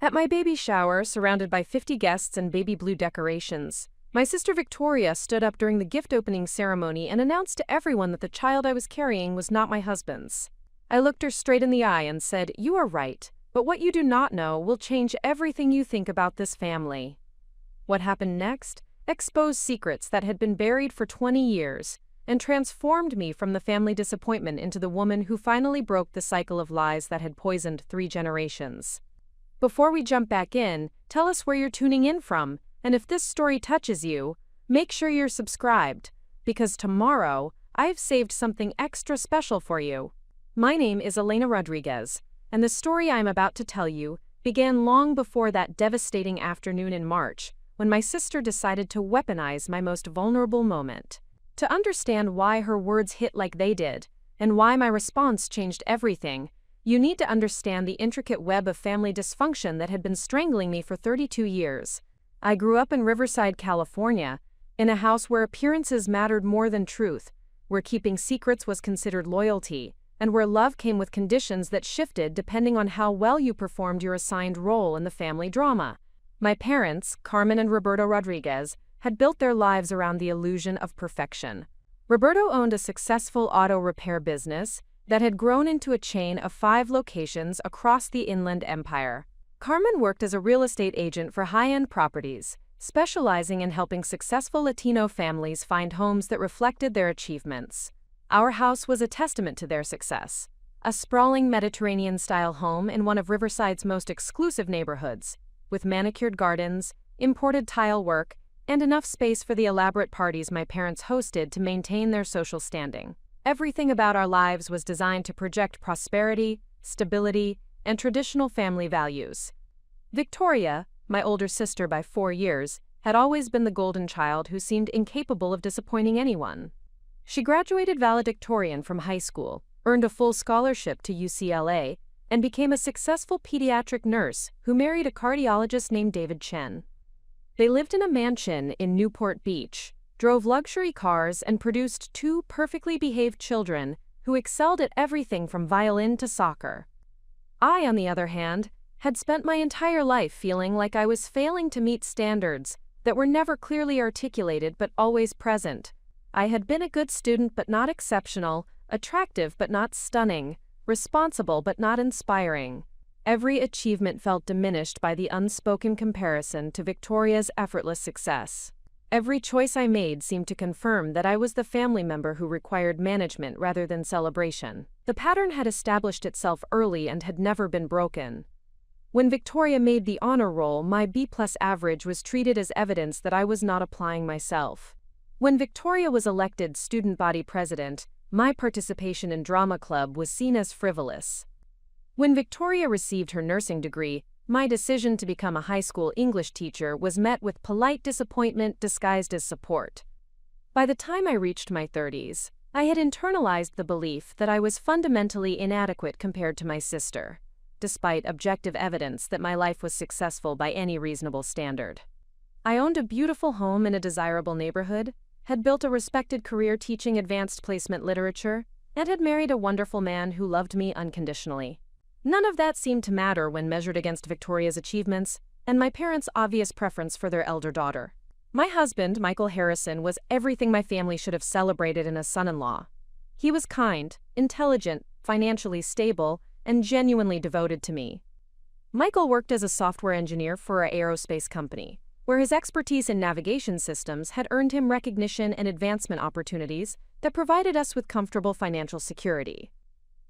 At my baby shower, surrounded by 50 guests and baby blue decorations, my sister Victoria stood up during the gift opening ceremony and announced to everyone that the child I was carrying was not my husband's. I looked her straight in the eye and said, "You are right, but what you do not know will change everything you think about this family." What happened next exposed secrets that had been buried for 20 years and transformed me from the family disappointment into the woman who finally broke the cycle of lies that had poisoned 3 generations. Before we jump back in, tell us where you're tuning in from, and if this story touches you, make sure you're subscribed, because tomorrow, I've saved something extra special for you. My name is Elena Rodriguez, and the story I'm about to tell you began long before that devastating afternoon in March, when my sister decided to weaponize my most vulnerable moment. To understand why her words hit like they did, and why my response changed everything, you need to understand the intricate web of family dysfunction that had been strangling me for 32 years. I grew up in Riverside, California, in a house where appearances mattered more than truth, where keeping secrets was considered loyalty, and where love came with conditions that shifted depending on how well you performed your assigned role in the family drama. My parents, Carmen and Roberto Rodriguez, had built their lives around the illusion of perfection. Roberto owned a successful auto repair business that had grown into a chain of 5 locations across the Inland Empire. Carmen worked as a real estate agent for high-end properties, specializing in helping successful Latino families find homes that reflected their achievements. Our house was a testament to their success. A sprawling Mediterranean-style home in one of Riverside's most exclusive neighborhoods, with manicured gardens, imported tile work, and enough space for the elaborate parties my parents hosted to maintain their social standing. Everything about our lives was designed to project prosperity, stability, and traditional family values. Victoria, my older sister by 4 years, had always been the golden child who seemed incapable of disappointing anyone. She graduated valedictorian from high school, earned a full scholarship to UCLA, and became a successful pediatric nurse who married a cardiologist named David Chen. They lived in a mansion in Newport Beach, drove luxury cars, and produced 2 perfectly behaved children who excelled at everything from violin to soccer. I, on the other hand, had spent my entire life feeling like I was failing to meet standards that were never clearly articulated but always present. I had been a good student but not exceptional, attractive but not stunning, responsible but not inspiring. Every achievement felt diminished by the unspoken comparison to Victoria's effortless success. Every choice I made seemed to confirm that I was the family member who required management rather than celebration. The pattern had established itself early and had never been broken. When Victoria made the honor roll, my B+ average was treated as evidence that I was not applying myself. When Victoria was elected student body president, my participation in drama club was seen as frivolous. When Victoria received her nursing degree, my decision to become a high school English teacher was met with polite disappointment disguised as support. By the time I reached my 30s, I had internalized the belief that I was fundamentally inadequate compared to my sister, despite objective evidence that my life was successful by any reasonable standard. I owned a beautiful home in a desirable neighborhood, had built a respected career teaching advanced placement literature, and had married a wonderful man who loved me unconditionally. None of that seemed to matter when measured against Victoria's achievements and my parents' obvious preference for their elder daughter. My husband, Michael Harrison, was everything my family should have celebrated in a son-in-law. He was kind, intelligent, financially stable, and genuinely devoted to me. Michael worked as a software engineer for an aerospace company, where his expertise in navigation systems had earned him recognition and advancement opportunities that provided us with comfortable financial security.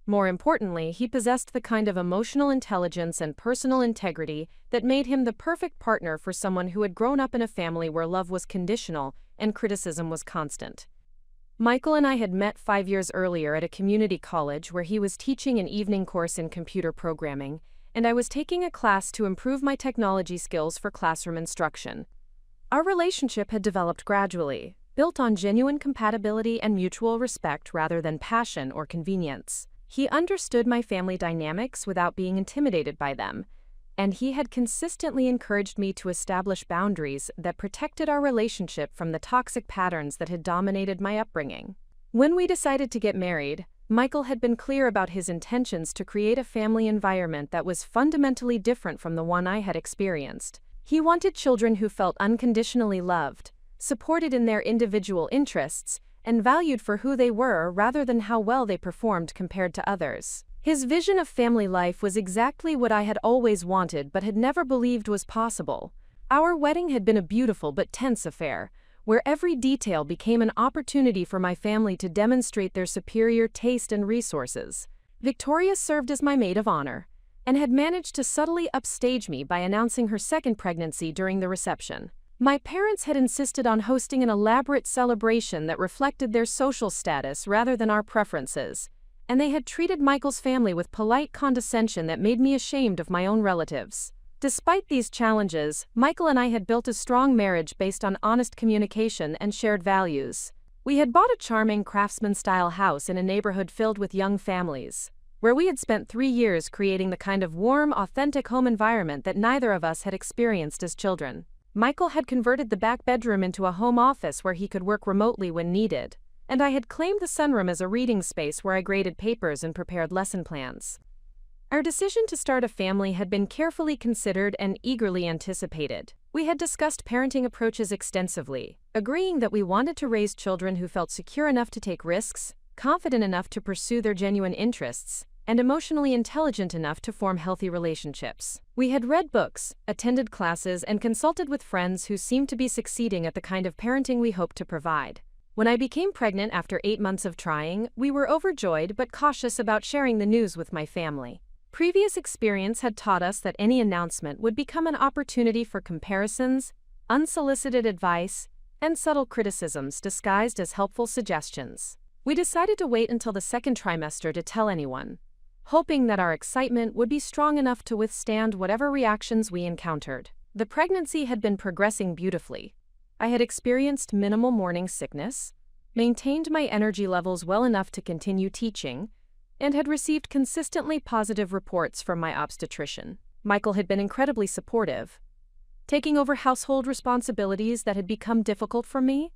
More importantly, he possessed the kind of emotional intelligence and personal integrity that made him the perfect partner for someone who had grown up in a family where love was conditional and criticism was constant. Michael and I had met 5 years earlier at a community college where he was teaching an evening course in computer programming, and I was taking a class to improve my technology skills for classroom instruction. Our relationship had developed gradually, built on genuine compatibility and mutual respect rather than passion or convenience. He understood my family dynamics without being intimidated by them, and he had consistently encouraged me to establish boundaries that protected our relationship from the toxic patterns that had dominated my upbringing. When we decided to get married, Michael had been clear about his intentions to create a family environment that was fundamentally different from the one I had experienced. He wanted children who felt unconditionally loved, supported in their individual interests, and valued for who they were rather than how well they performed compared to others. His vision of family life was exactly what I had always wanted but had never believed was possible. Our wedding had been a beautiful but tense affair, where every detail became an opportunity for my family to demonstrate their superior taste and resources. Victoria served as my maid of honor, and had managed to subtly upstage me by announcing her second pregnancy during the reception. My parents had insisted on hosting an elaborate celebration that reflected their social status rather than our preferences, and they had treated Michael's family with polite condescension that made me ashamed of my own relatives. Despite these challenges, Michael and I had built a strong marriage based on honest communication and shared values. We had bought a charming craftsman-style house in a neighborhood filled with young families, where we had spent 3 years creating the kind of warm, authentic home environment that neither of us had experienced as children. Michael had converted the back bedroom into a home office where he could work remotely when needed, and I had claimed the sunroom as a reading space where I graded papers and prepared lesson plans. Our decision to start a family had been carefully considered and eagerly anticipated. We had discussed parenting approaches extensively, agreeing that we wanted to raise children who felt secure enough to take risks, confident enough to pursue their genuine interests, and emotionally intelligent enough to form healthy relationships. We had read books, attended classes, and consulted with friends who seemed to be succeeding at the kind of parenting we hoped to provide. When I became pregnant after 8 months of trying, we were overjoyed but cautious about sharing the news with my family. Previous experience had taught us that any announcement would become an opportunity for comparisons, unsolicited advice, and subtle criticisms disguised as helpful suggestions. We decided to wait until the second trimester to tell anyone, hoping that our excitement would be strong enough to withstand whatever reactions we encountered. The pregnancy had been progressing beautifully. I had experienced minimal morning sickness, maintained my energy levels well enough to continue teaching, and had received consistently positive reports from my obstetrician. Michael had been incredibly supportive, taking over household responsibilities that had become difficult for me,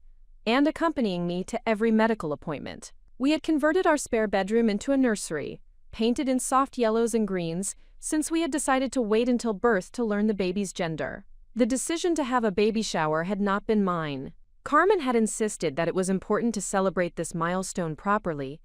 and accompanying me to every medical appointment. We had converted our spare bedroom into a nursery, painted in soft yellows and greens, since we had decided to wait until birth to learn the baby's gender. The decision to have a baby shower had not been mine. Carmen had insisted that it was important to celebrate this milestone properly,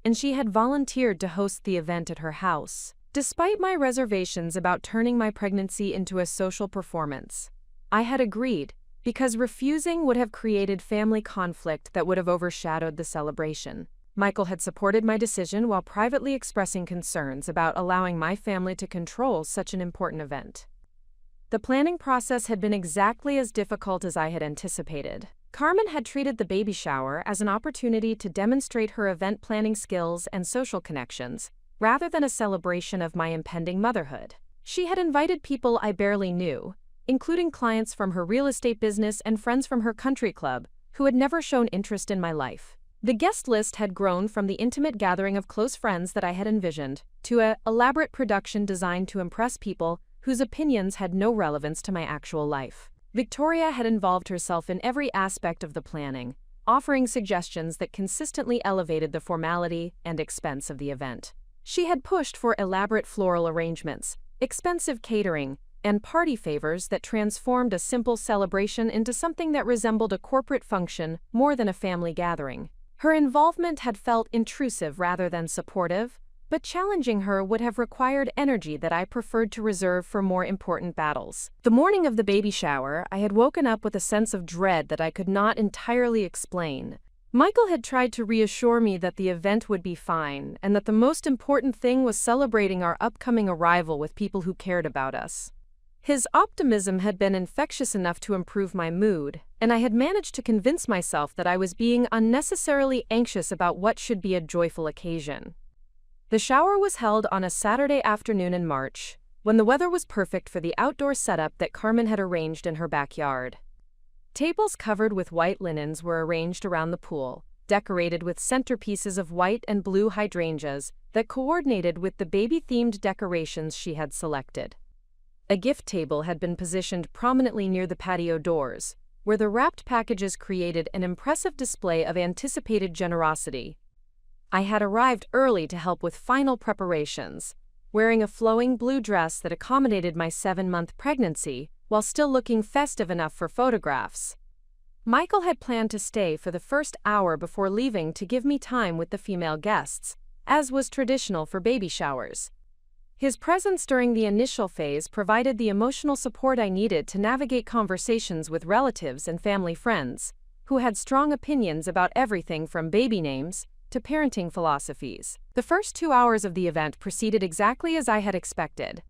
and she had volunteered to host the event at her house. Despite my reservations about turning my pregnancy into a social performance, I had agreed, because refusing would have created family conflict that would have overshadowed the celebration. Michael had supported my decision while privately expressing concerns about allowing my family to control such an important event. The planning process had been exactly as difficult as I had anticipated. Carmen had treated the baby shower as an opportunity to demonstrate her event planning skills and social connections, rather than a celebration of my impending motherhood. She had invited people I barely knew, including clients from her real estate business and friends from her country club, who had never shown interest in my life. The guest list had grown from the intimate gathering of close friends that I had envisioned, to an elaborate production designed to impress people whose opinions had no relevance to my actual life. Victoria had involved herself in every aspect of the planning, offering suggestions that consistently elevated the formality and expense of the event. She had pushed for elaborate floral arrangements, expensive catering, and party favors that transformed a simple celebration into something that resembled a corporate function more than a family gathering. Her involvement had felt intrusive rather than supportive, but challenging her would have required energy that I preferred to reserve for more important battles. The morning of the baby shower, I had woken up with a sense of dread that I could not entirely explain. Michael had tried to reassure me that the event would be fine, and that the most important thing was celebrating our upcoming arrival with people who cared about us. His optimism had been infectious enough to improve my mood, and I had managed to convince myself that I was being unnecessarily anxious about what should be a joyful occasion. The shower was held on a Saturday afternoon in March, when the weather was perfect for the outdoor setup that Carmen had arranged in her backyard. Tables covered with white linens were arranged around the pool, decorated with centerpieces of white and blue hydrangeas that coordinated with the baby-themed decorations she had selected. A gift table had been positioned prominently near the patio doors, where the wrapped packages created an impressive display of anticipated generosity. I had arrived early to help with final preparations, wearing a flowing blue dress that accommodated my 7-month pregnancy while still looking festive enough for photographs. Michael had planned to stay for the first hour before leaving to give me time with the female guests, as was traditional for baby showers. His presence during the initial phase provided the emotional support I needed to navigate conversations with relatives and family friends, who had strong opinions about everything from baby names to parenting philosophies. The first 2 hours of the event proceeded exactly as I had expected.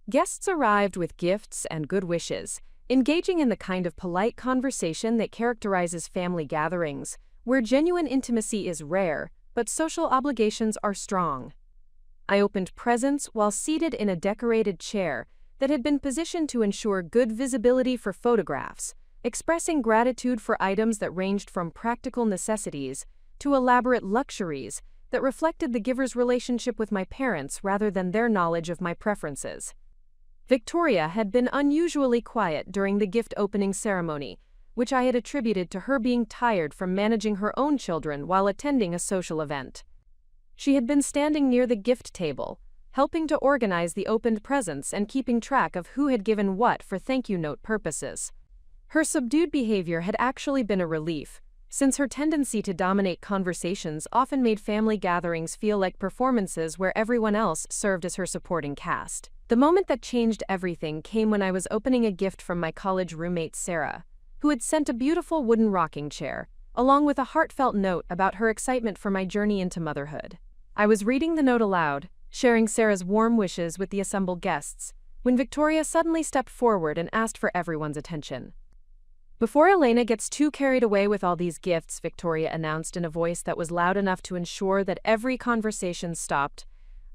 Guests arrived with gifts and good wishes, engaging in the kind of polite conversation that characterizes family gatherings, where genuine intimacy is rare, but social obligations are strong. I opened presents while seated in a decorated chair that had been positioned to ensure good visibility for photographs, expressing gratitude for items that ranged from practical necessities to elaborate luxuries that reflected the giver's relationship with my parents rather than their knowledge of my preferences. Victoria had been unusually quiet during the gift opening ceremony, which I had attributed to her being tired from managing her own children while attending a social event. She had been standing near the gift table, helping to organize the opened presents and keeping track of who had given what for thank you note purposes. Her subdued behavior had actually been a relief, since her tendency to dominate conversations often made family gatherings feel like performances where everyone else served as her supporting cast. The moment that changed everything came when I was opening a gift from my college roommate Sarah, who had sent a beautiful wooden rocking chair, along with a heartfelt note about her excitement for my journey into motherhood. I was reading the note aloud, sharing Sarah's warm wishes with the assembled guests, when Victoria suddenly stepped forward and asked for everyone's attention. "Before Elena gets too carried away with all these gifts," Victoria announced in a voice that was loud enough to ensure that every conversation stopped,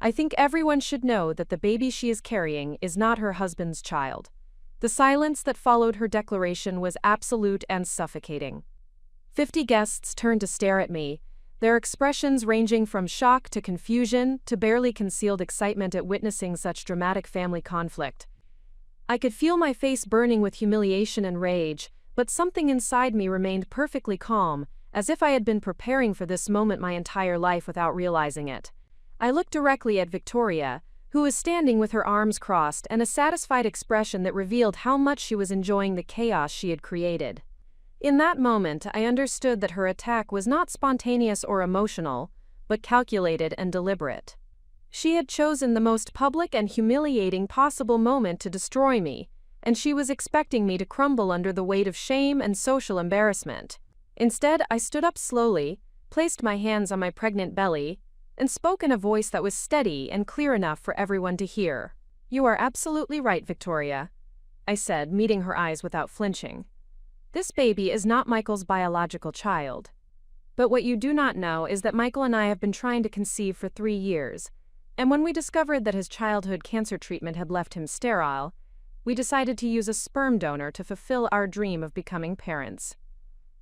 "I think everyone should know that the baby she is carrying is not her husband's child." The silence that followed her declaration was absolute and suffocating. 50 guests turned to stare at me, their expressions ranging from shock to confusion to barely concealed excitement at witnessing such dramatic family conflict. I could feel my face burning with humiliation and rage, but something inside me remained perfectly calm, as if I had been preparing for this moment my entire life without realizing it. I looked directly at Victoria, who was standing with her arms crossed and a satisfied expression that revealed how much she was enjoying the chaos she had created. In that moment, I understood that her attack was not spontaneous or emotional, but calculated and deliberate. She had chosen the most public and humiliating possible moment to destroy me, and she was expecting me to crumble under the weight of shame and social embarrassment. Instead, I stood up slowly, placed my hands on my pregnant belly, and spoke in a voice that was steady and clear enough for everyone to hear. "You are absolutely right, Victoria," I said, meeting her eyes without flinching. "This baby is not Michael's biological child. But what you do not know is that Michael and I have been trying to conceive for 3 years, and when we discovered that his childhood cancer treatment had left him sterile, we decided to use a sperm donor to fulfill our dream of becoming parents.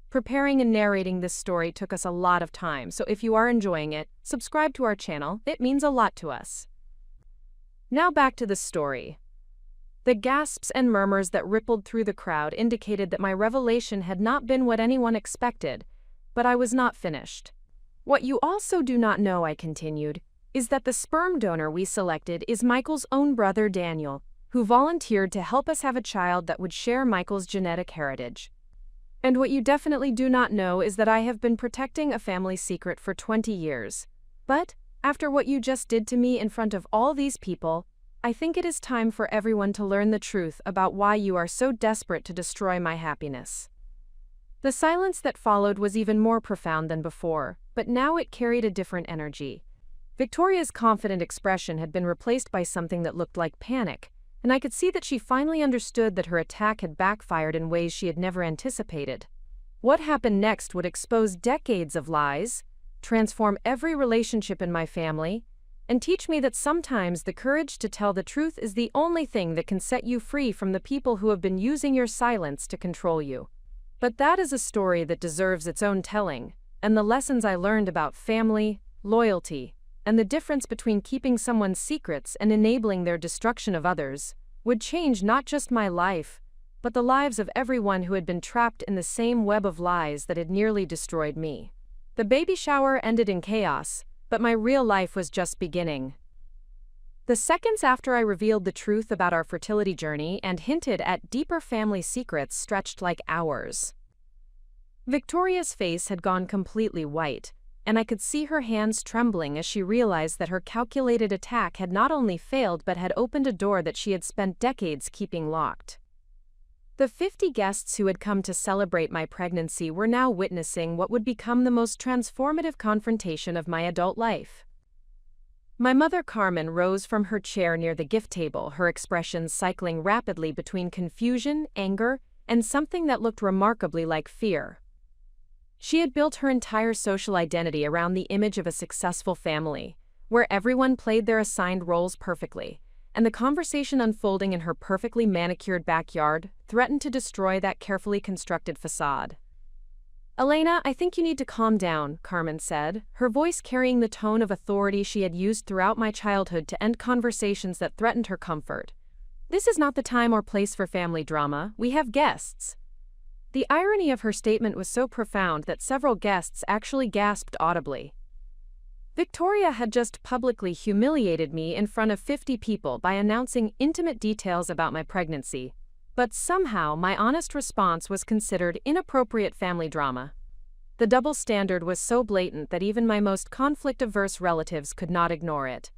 Preparing and narrating this story took us a lot of time, so if you are enjoying it, subscribe to our channel, it means a lot to us." Now back to the story. The gasps and murmurs that rippled through the crowd indicated that my revelation had not been what anyone expected, but I was not finished. "What you also do not know," I continued, "is that the sperm donor we selected is Michael's own brother Daniel, who volunteered to help us have a child that would share Michael's genetic heritage. And what you definitely do not know is that I have been protecting a family secret for 20 years. But, after what you just did to me in front of all these people, I think it is time for everyone to learn the truth about why you are so desperate to destroy my happiness." The silence that followed was even more profound than before, but now it carried a different energy. Victoria's confident expression had been replaced by something that looked like panic, and I could see that she finally understood that her attack had backfired in ways she had never anticipated. What happened next would expose decades of lies, transform every relationship in my family, and teach me that sometimes the courage to tell the truth is the only thing that can set you free from the people who have been using your silence to control you. But that is a story that deserves its own telling, and the lessons I learned about family, loyalty, and the difference between keeping someone's secrets and enabling their destruction of others, would change not just my life, but the lives of everyone who had been trapped in the same web of lies that had nearly destroyed me. The baby shower ended in chaos, but my real life was just beginning. The seconds after I revealed the truth about our fertility journey and hinted at deeper family secrets stretched like hours. Victoria's face had gone completely white, and I could see her hands trembling as she realized that her calculated attack had not only failed but had opened a door that she had spent decades keeping locked. The 50 guests who had come to celebrate my pregnancy were now witnessing what would become the most transformative confrontation of my adult life. My mother Carmen rose from her chair near the gift table, her expressions cycling rapidly between confusion, anger, and something that looked remarkably like fear. She had built her entire social identity around the image of a successful family, where everyone played their assigned roles perfectly, and the conversation unfolding in her perfectly manicured backyard threatened to destroy that carefully constructed facade. "Elena, I think you need to calm down," Carmen said, her voice carrying the tone of authority she had used throughout my childhood to end conversations that threatened her comfort. "This is not the time or place for family drama. We have guests." The irony of her statement was so profound that several guests actually gasped audibly. Victoria had just publicly humiliated me in front of 50 people by announcing intimate details about my pregnancy, but somehow my honest response was considered inappropriate family drama. The double standard was so blatant that even my most conflict-averse relatives could not ignore it.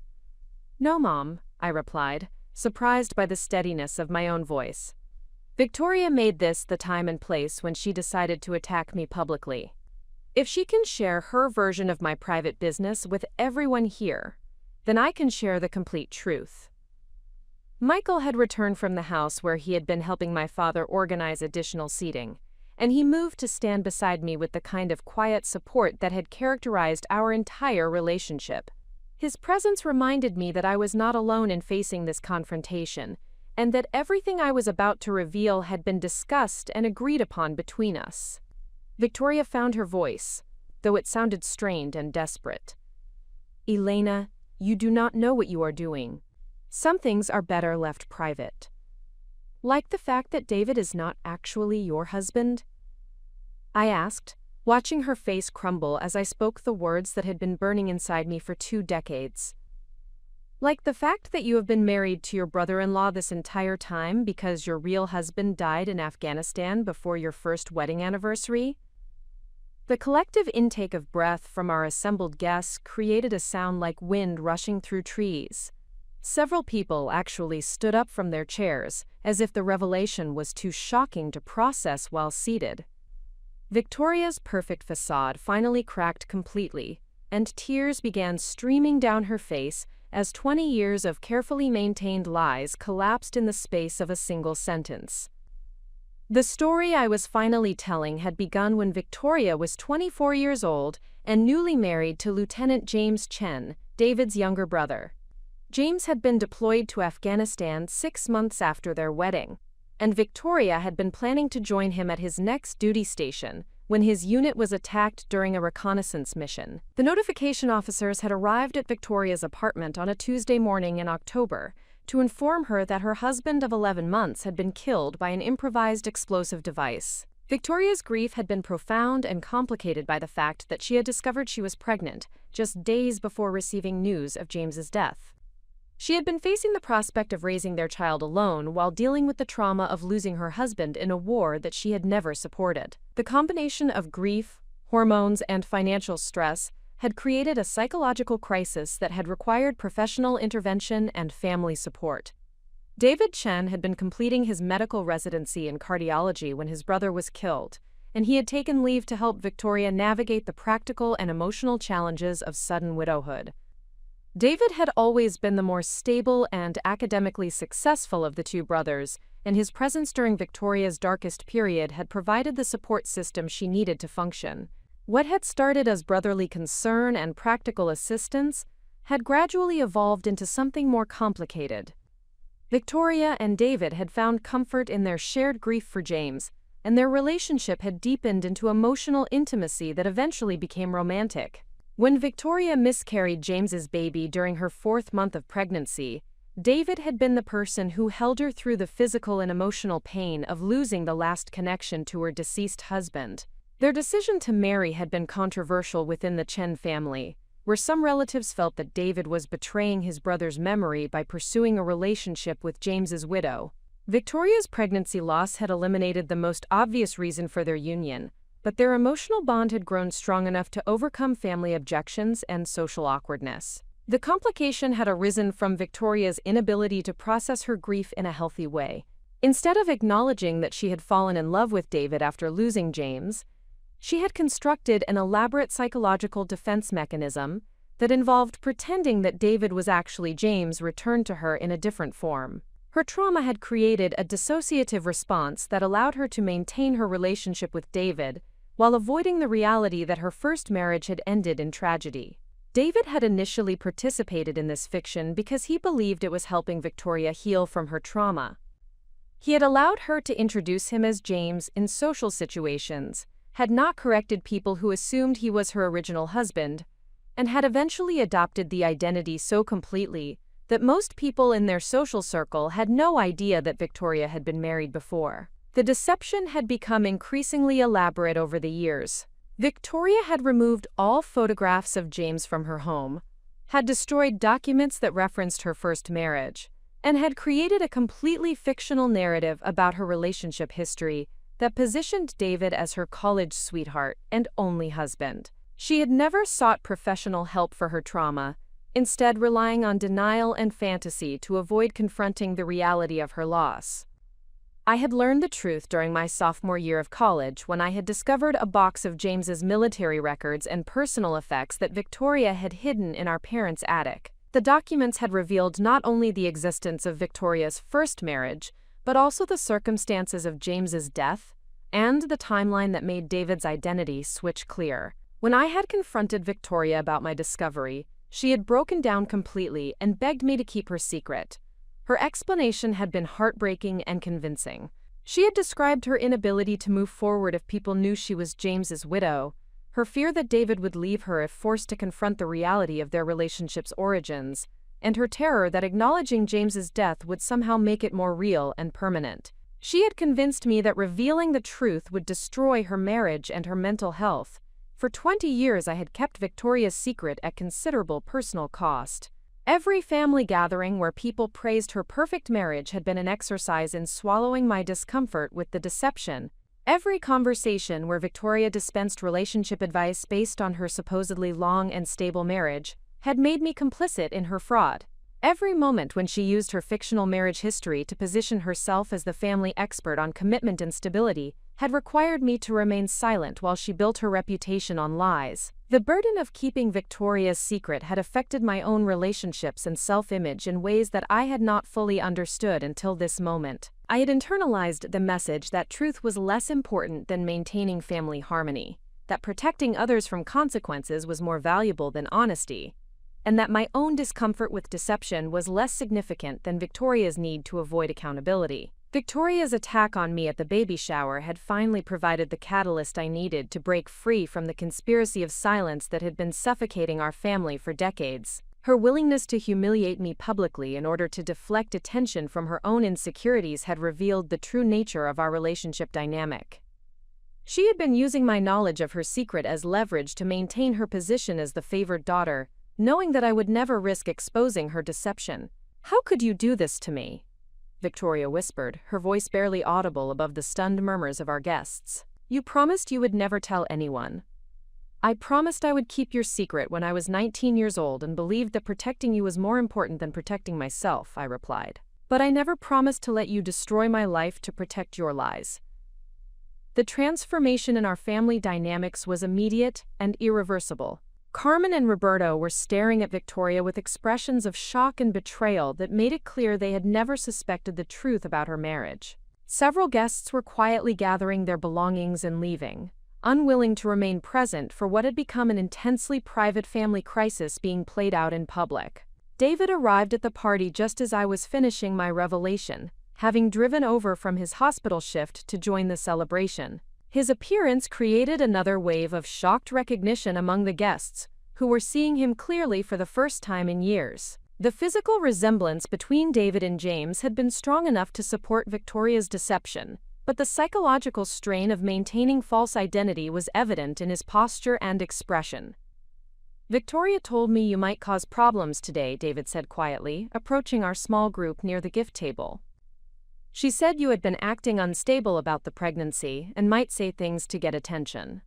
"No, Mom," I replied, surprised by the steadiness of my own voice. Victoria made this the time and place when she decided to attack me publicly. If she can share her version of my private business with everyone here, then I can share the complete truth. Michael had returned from the house where he had been helping my father organize additional seating, and he moved to stand beside me with the kind of quiet support that had characterized our entire relationship. His presence reminded me that I was not alone in facing this confrontation, and that everything I was about to reveal had been discussed and agreed upon between us. Victoria found her voice, though it sounded strained and desperate. "Elena, you do not know what you are doing. Some things are better left private. Like the fact that David is not actually your husband?" I asked, watching her face crumble as I spoke the words that had been burning inside me for 2 decades. "Like the fact that you have been married to your brother-in-law this entire time because your real husband died in Afghanistan before your first wedding anniversary?" The collective intake of breath from our assembled guests created a sound like wind rushing through trees. Several people actually stood up from their chairs, as if the revelation was too shocking to process while seated. Victoria's perfect facade finally cracked completely, and tears began streaming down her face as 20 years of carefully maintained lies collapsed in the space of a single sentence. The story I was finally telling had begun when Victoria was 24 years old and newly married to Lieutenant James Chen, David's younger brother. James had been deployed to Afghanistan 6 months after their wedding, and Victoria had been planning to join him at his next duty station when his unit was attacked during a reconnaissance mission. The notification officers had arrived at Victoria's apartment on a Tuesday morning in October to inform her that her husband of 11 months had been killed by an improvised explosive device. Victoria's grief had been profound and complicated by the fact that she had discovered she was pregnant just days before receiving news of James's death. She had been facing the prospect of raising their child alone while dealing with the trauma of losing her husband in a war that she had never supported. The combination of grief, hormones, and financial stress had created a psychological crisis that had required professional intervention and family support. David Chen had been completing his medical residency in cardiology when his brother was killed, and he had taken leave to help Victoria navigate the practical and emotional challenges of sudden widowhood. David had always been the more stable and academically successful of the two brothers, and his presence during Victoria's darkest period had provided the support system she needed to function. What had started as brotherly concern and practical assistance had gradually evolved into something more complicated. Victoria and David had found comfort in their shared grief for James, and their relationship had deepened into emotional intimacy that eventually became romantic. When Victoria miscarried James's baby during her 4th month of pregnancy, David had been the person who held her through the physical and emotional pain of losing the last connection to her deceased husband. Their decision to marry had been controversial within the Chen family, where some relatives felt that David was betraying his brother's memory by pursuing a relationship with James's widow. Victoria's pregnancy loss had eliminated the most obvious reason for their union, but their emotional bond had grown strong enough to overcome family objections and social awkwardness. The complication had arisen from Victoria's inability to process her grief in a healthy way. Instead of acknowledging that she had fallen in love with David after losing James, she had constructed an elaborate psychological defense mechanism that involved pretending that David was actually James returned to her in a different form. Her trauma had created a dissociative response that allowed her to maintain her relationship with David while avoiding the reality that her first marriage had ended in tragedy. David had initially participated in this fiction because he believed it was helping Victoria heal from her trauma. He had allowed her to introduce him as James in social situations, had not corrected people who assumed he was her original husband, and had eventually adopted the identity so completely that most people in their social circle had no idea that Victoria had been married before. The deception had become increasingly elaborate over the years. Victoria had removed all photographs of James from her home, had destroyed documents that referenced her first marriage, and had created a completely fictional narrative about her relationship history that positioned David as her college sweetheart and only husband. She had never sought professional help for her trauma, instead relying on denial and fantasy to avoid confronting the reality of her loss. I had learned the truth during my sophomore year of college when I had discovered a box of James's military records and personal effects that Victoria had hidden in our parents' attic. The documents had revealed not only the existence of Victoria's first marriage, but also the circumstances of James's death and the timeline that made David's identity switch clear. When I had confronted Victoria about my discovery, she had broken down completely and begged me to keep her secret. Her explanation had been heartbreaking and convincing. She had described her inability to move forward if people knew she was James's widow, her fear that David would leave her if forced to confront the reality of their relationship's origins, and her terror that acknowledging James's death would somehow make it more real and permanent. She had convinced me that revealing the truth would destroy her marriage and her mental health. For 20 years I had kept Victoria's secret at considerable personal cost. Every family gathering where people praised her perfect marriage had been an exercise in swallowing my discomfort with the deception. Every conversation where Victoria dispensed relationship advice based on her supposedly long and stable marriage had made me complicit in her fraud. Every moment when she used her fictional marriage history to position herself as the family expert on commitment and stability had required me to remain silent while she built her reputation on lies. The burden of keeping Victoria's secret had affected my own relationships and self-image in ways that I had not fully understood until this moment. I had internalized the message that truth was less important than maintaining family harmony, that protecting others from consequences was more valuable than honesty, and that my own discomfort with deception was less significant than Victoria's need to avoid accountability. Victoria's attack on me at the baby shower had finally provided the catalyst I needed to break free from the conspiracy of silence that had been suffocating our family for decades. Her willingness to humiliate me publicly in order to deflect attention from her own insecurities had revealed the true nature of our relationship dynamic. She had been using my knowledge of her secret as leverage to maintain her position as the favored daughter, knowing that I would never risk exposing her deception. "How could you do this to me?" Victoria whispered, her voice barely audible above the stunned murmurs of our guests. "You promised you would never tell anyone." "I promised I would keep your secret when I was 19 years old and believed that protecting you was more important than protecting myself," I replied. "But I never promised to let you destroy my life to protect your lies." The transformation in our family dynamics was immediate and irreversible. Carmen and Roberto were staring at Victoria with expressions of shock and betrayal that made it clear they had never suspected the truth about her marriage. Several guests were quietly gathering their belongings and leaving, unwilling to remain present for what had become an intensely private family crisis being played out in public. David arrived at the party just as I was finishing my revelation, having driven over from his hospital shift to join the celebration. His appearance created another wave of shocked recognition among the guests, who were seeing him clearly for the first time in years. The physical resemblance between David and James had been strong enough to support Victoria's deception, but the psychological strain of maintaining false identity was evident in his posture and expression. Victoria told me you might cause problems today, David said quietly, approaching our small group near the gift table. She said you had been acting unstable about the pregnancy and might say things to get attention.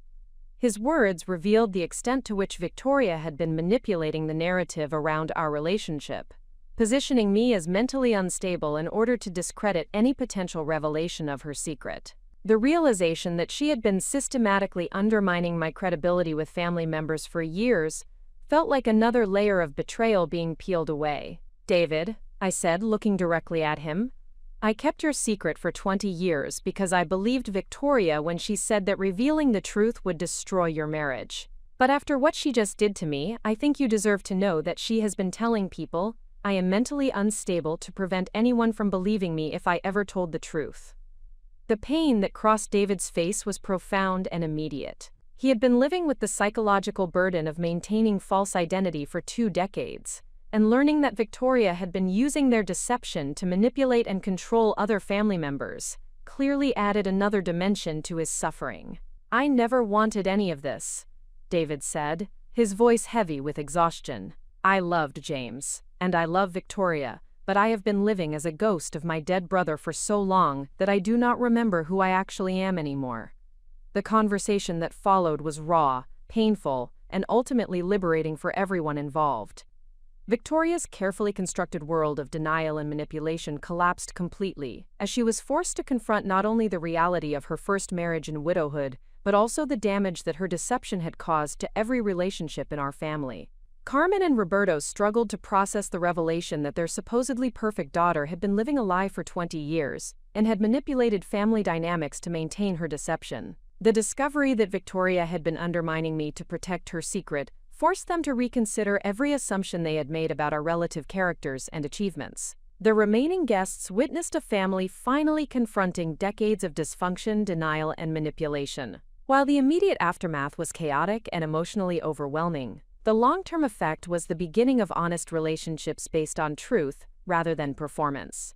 His words revealed the extent to which Victoria had been manipulating the narrative around our relationship, positioning me as mentally unstable in order to discredit any potential revelation of her secret. The realization that she had been systematically undermining my credibility with family members for years felt like another layer of betrayal being peeled away. David, I said, looking directly at him, I kept your secret for 20 years because I believed Victoria when she said that revealing the truth would destroy your marriage. But after what she just did to me, I think you deserve to know that she has been telling people I am mentally unstable to prevent anyone from believing me if I ever told the truth. The pain that crossed David's face was profound and immediate. He had been living with the psychological burden of maintaining false identity for 2 decades, and learning that Victoria had been using their deception to manipulate and control other family members clearly added another dimension to his suffering. I never wanted any of this, David said, his voice heavy with exhaustion. I loved James, and I love Victoria, but I have been living as a ghost of my dead brother for so long that I do not remember who I actually am anymore. The conversation that followed was raw, painful, and ultimately liberating for everyone involved. Victoria's carefully constructed world of denial and manipulation collapsed completely, as she was forced to confront not only the reality of her first marriage and widowhood, but also the damage that her deception had caused to every relationship in our family. Carmen and Roberto struggled to process the revelation that their supposedly perfect daughter had been living a lie for 20 years, and had manipulated family dynamics to maintain her deception. The discovery that Victoria had been undermining me to protect her secret forced them to reconsider every assumption they had made about our relative characters and achievements. The remaining guests witnessed a family finally confronting decades of dysfunction, denial, and manipulation. While the immediate aftermath was chaotic and emotionally overwhelming, the long-term effect was the beginning of honest relationships based on truth rather than performance.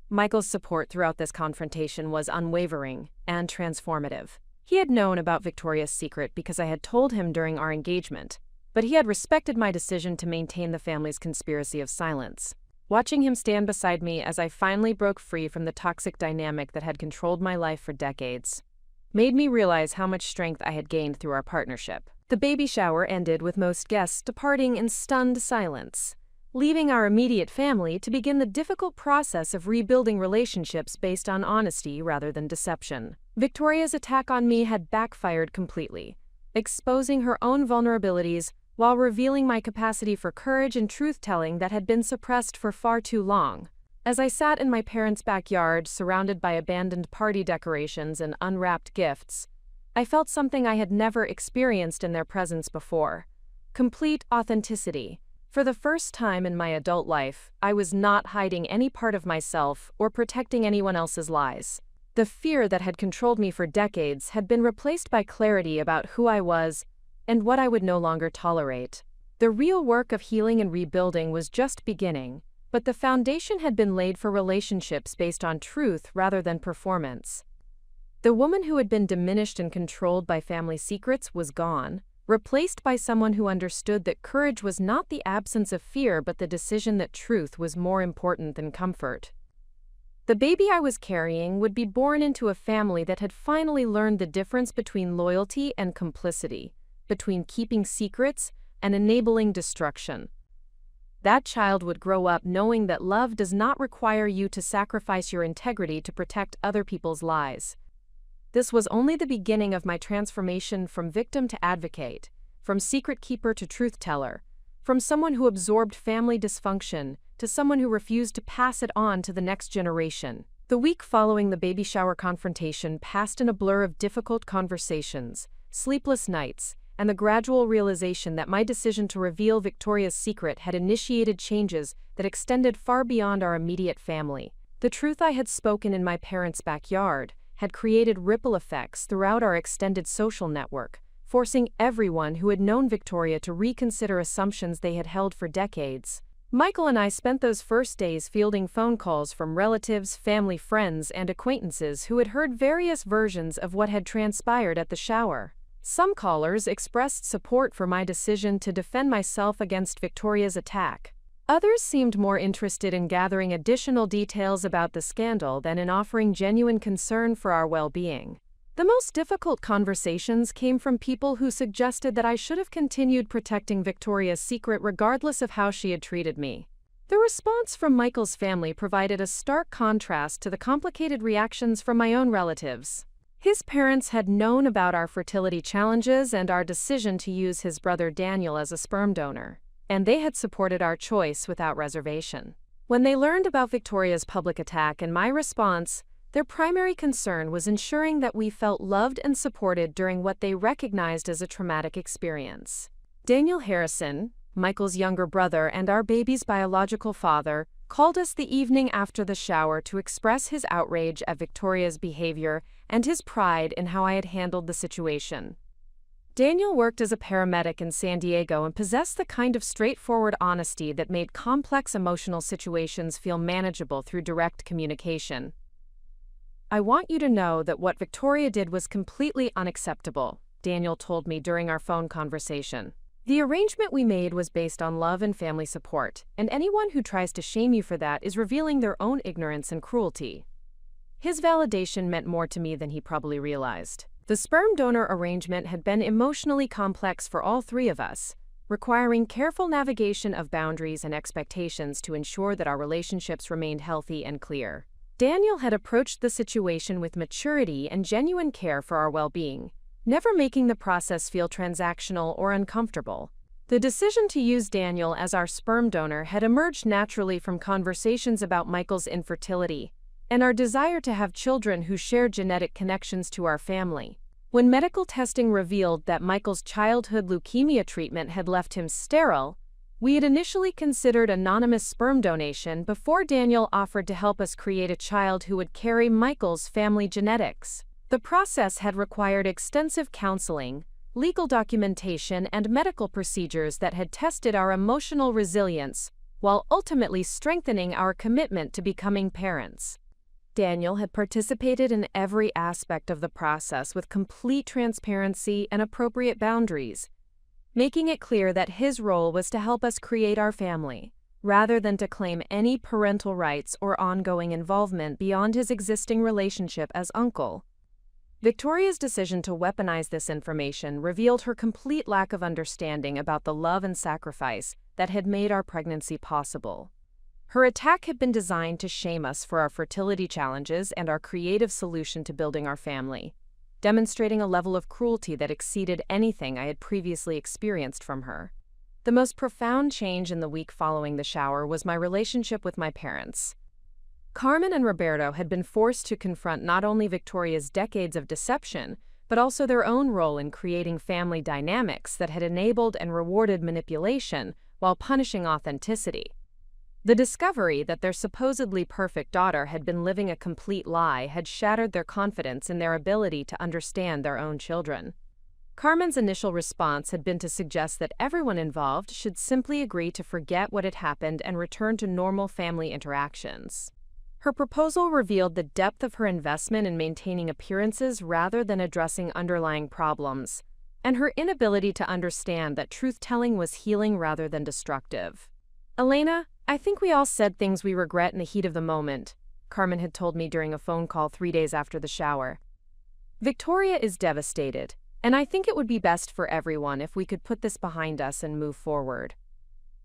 Michael's support throughout this confrontation was unwavering and transformative. He had known about Victoria's secret because I had told him during our engagement, but he had respected my decision to maintain the family's conspiracy of silence. Watching him stand beside me as I finally broke free from the toxic dynamic that had controlled my life for decades made me realize how much strength I had gained through our partnership. The baby shower ended with most guests departing in stunned silence, leaving our immediate family to begin the difficult process of rebuilding relationships based on honesty rather than deception. Victoria's attack on me had backfired completely, exposing her own vulnerabilities while revealing my capacity for courage and truth-telling that had been suppressed for far too long. As I sat in my parents' backyard, surrounded by abandoned party decorations and unwrapped gifts, I felt something I had never experienced in their presence before: complete authenticity. For the first time in my adult life, I was not hiding any part of myself or protecting anyone else's lies. The fear that had controlled me for decades had been replaced by clarity about who I was and what I would no longer tolerate. The real work of healing and rebuilding was just beginning, but the foundation had been laid for relationships based on truth rather than performance. The woman who had been diminished and controlled by family secrets was gone, replaced by someone who understood that courage was not the absence of fear but the decision that truth was more important than comfort. The baby I was carrying would be born into a family that had finally learned the difference between loyalty and complicity, between keeping secrets and enabling destruction. That child would grow up knowing that love does not require you to sacrifice your integrity to protect other people's lies. This was only the beginning of my transformation from victim to advocate, from secret keeper to truth teller, from someone who absorbed family dysfunction to someone who refused to pass it on to the next generation. The week following the baby shower confrontation passed in a blur of difficult conversations, sleepless nights, and the gradual realization that my decision to reveal Victoria's secret had initiated changes that extended far beyond our immediate family. The truth I had spoken in my parents' backyard had created ripple effects throughout our extended social network, forcing everyone who had known Victoria to reconsider assumptions they had held for decades. Michael and I spent those first days fielding phone calls from relatives, family friends, and acquaintances who had heard various versions of what had transpired at the shower. Some callers expressed support for my decision to defend myself against Victoria's attack. Others seemed more interested in gathering additional details about the scandal than in offering genuine concern for our well-being. The most difficult conversations came from people who suggested that I should have continued protecting Victoria's secret regardless of how she had treated me. The response from Michael's family provided a stark contrast to the complicated reactions from my own relatives. His parents had known about our fertility challenges and our decision to use his brother Daniel as a sperm donor, and they had supported our choice without reservation. When they learned about Victoria's public attack and my response, their primary concern was ensuring that we felt loved and supported during what they recognized as a traumatic experience. Daniel Harrison, Michael's younger brother and our baby's biological father, called us the evening after the shower to express his outrage at Victoria's behavior and his pride in how I had handled the situation. Daniel worked as a paramedic in San Diego and possessed the kind of straightforward honesty that made complex emotional situations feel manageable through direct communication. "I want you to know that what Victoria did was completely unacceptable," Daniel told me during our phone conversation. "The arrangement we made was based on love and family support, and anyone who tries to shame you for that is revealing their own ignorance and cruelty." His validation meant more to me than he probably realized. The sperm donor arrangement had been emotionally complex for all three of us, requiring careful navigation of boundaries and expectations to ensure that our relationships remained healthy and clear. Daniel had approached the situation with maturity and genuine care for our well-being, never making the process feel transactional or uncomfortable. The decision to use Daniel as our sperm donor had emerged naturally from conversations about Michael's infertility and our desire to have children who shared genetic connections to our family. When medical testing revealed that Michael's childhood leukemia treatment had left him sterile, we had initially considered anonymous sperm donation before Daniel offered to help us create a child who would carry Michael's family genetics. The process had required extensive counseling, legal documentation, and medical procedures that had tested our emotional resilience, while ultimately strengthening our commitment to becoming parents. Daniel had participated in every aspect of the process with complete transparency and appropriate boundaries, making it clear that his role was to help us create our family, rather than to claim any parental rights or ongoing involvement beyond his existing relationship as uncle. Victoria's decision to weaponize this information revealed her complete lack of understanding about the love and sacrifice that had made our pregnancy possible. Her attack had been designed to shame us for our fertility challenges and our creative solution to building our family, demonstrating a level of cruelty that exceeded anything I had previously experienced from her. The most profound change in the week following the shower was my relationship with my parents. Carmen and Roberto had been forced to confront not only Victoria's decades of deception, but also their own role in creating family dynamics that had enabled and rewarded manipulation while punishing authenticity. The discovery that their supposedly perfect daughter had been living a complete lie had shattered their confidence in their ability to understand their own children. Carmen's initial response had been to suggest that everyone involved should simply agree to forget what had happened and return to normal family interactions. Her proposal revealed the depth of her investment in maintaining appearances rather than addressing underlying problems, and her inability to understand that truth-telling was healing rather than destructive. "Elena, I think we all said things we regret in the heat of the moment," Carmen had told me during a phone call 3 days after the shower. "Victoria is devastated, and I think it would be best for everyone if we could put this behind us and move forward."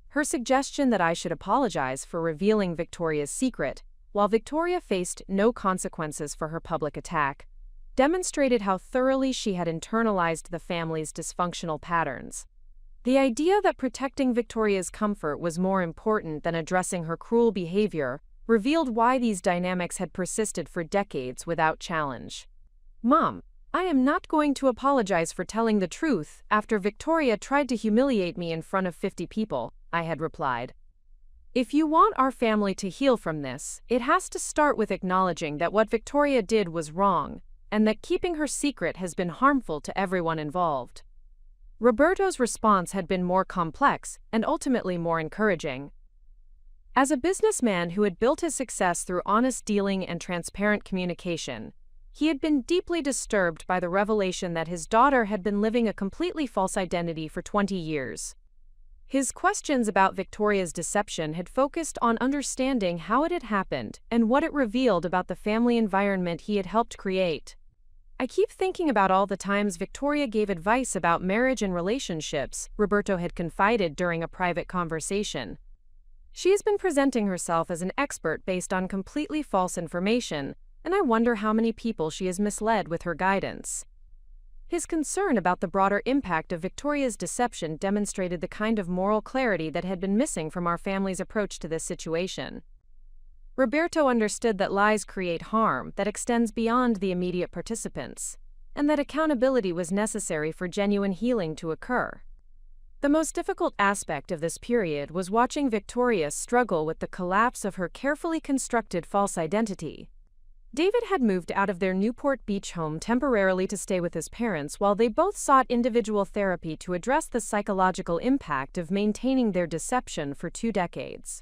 Her suggestion that I should apologize for revealing Victoria's secret, while Victoria faced no consequences for her public attack, demonstrated how thoroughly she had internalized the family's dysfunctional patterns. The idea that protecting Victoria's comfort was more important than addressing her cruel behavior revealed why these dynamics had persisted for decades without challenge. "Mom, I am not going to apologize for telling the truth after Victoria tried to humiliate me in front of 50 people, I had replied. "If you want our family to heal from this, it has to start with acknowledging that what Victoria did was wrong, and that keeping her secret has been harmful to everyone involved." Roberto's response had been more complex and ultimately more encouraging. As a businessman who had built his success through honest dealing and transparent communication, He had been deeply disturbed by the revelation that his daughter had been living a completely false identity for 20 years. His questions about Victoria's deception had focused on understanding how it had happened and what it revealed about the family environment he had helped create. I keep thinking about all the times Victoria gave advice about marriage and relationships, Roberto had confided during a private conversation. She has been presenting herself as an expert based on completely false information, and I wonder how many people she has misled with her guidance. His concern about the broader impact of Victoria's deception demonstrated the kind of moral clarity that had been missing from our family's approach to this situation. Roberto understood that lies create harm that extends beyond the immediate participants, and that accountability was necessary for genuine healing to occur. The most difficult aspect of this period was watching Victoria struggle with the collapse of her carefully constructed false identity. David had moved out of their Newport Beach home temporarily to stay with his parents while they both sought individual therapy to address the psychological impact of maintaining their deception for 2 decades.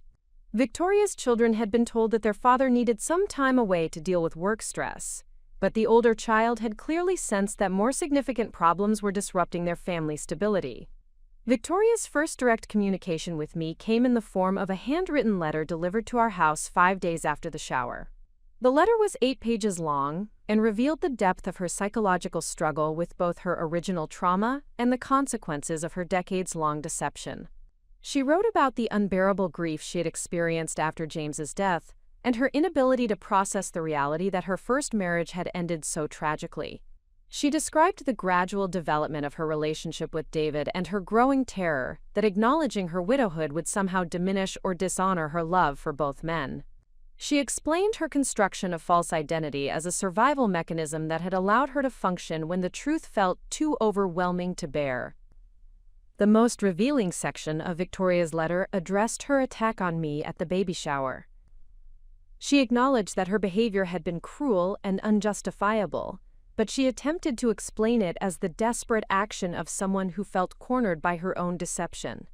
Victoria's children had been told that their father needed some time away to deal with work stress, but the older child had clearly sensed that more significant problems were disrupting their family stability. Victoria's first direct communication with me came in the form of a handwritten letter delivered to our house 5 days after the shower. The letter was 8 pages long and revealed the depth of her psychological struggle with both her original trauma and the consequences of her decades-long deception. She wrote about the unbearable grief she had experienced after James's death and her inability to process the reality that her first marriage had ended so tragically. She described the gradual development of her relationship with David and her growing terror that acknowledging her widowhood would somehow diminish or dishonor her love for both men. She explained her construction of false identity as a survival mechanism that had allowed her to function when the truth felt too overwhelming to bear. The most revealing section of Victoria's letter addressed her attack on me at the baby shower. She acknowledged that her behavior had been cruel and unjustifiable, but she attempted to explain it as the desperate action of someone who felt cornered by her own deception.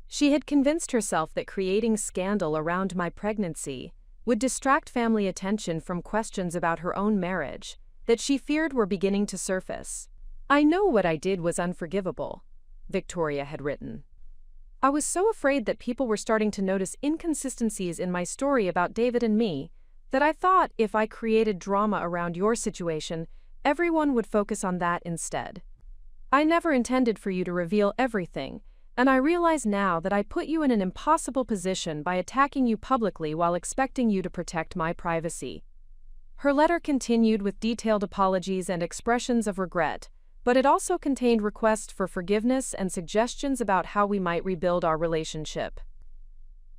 She had convinced herself that creating scandal around my pregnancy would distract family attention from questions about her own marriage that she feared were beginning to surface. "I know what I did was unforgivable," Victoria had written. "I was so afraid that people were starting to notice inconsistencies in my story about David and me that I thought if I created drama around your situation, everyone would focus on that instead. I never intended for you to reveal everything, and I realize now that I put you in an impossible position by attacking you publicly while expecting you to protect my privacy." Her letter continued with detailed apologies and expressions of regret, but it also contained requests for forgiveness and suggestions about how we might rebuild our relationship.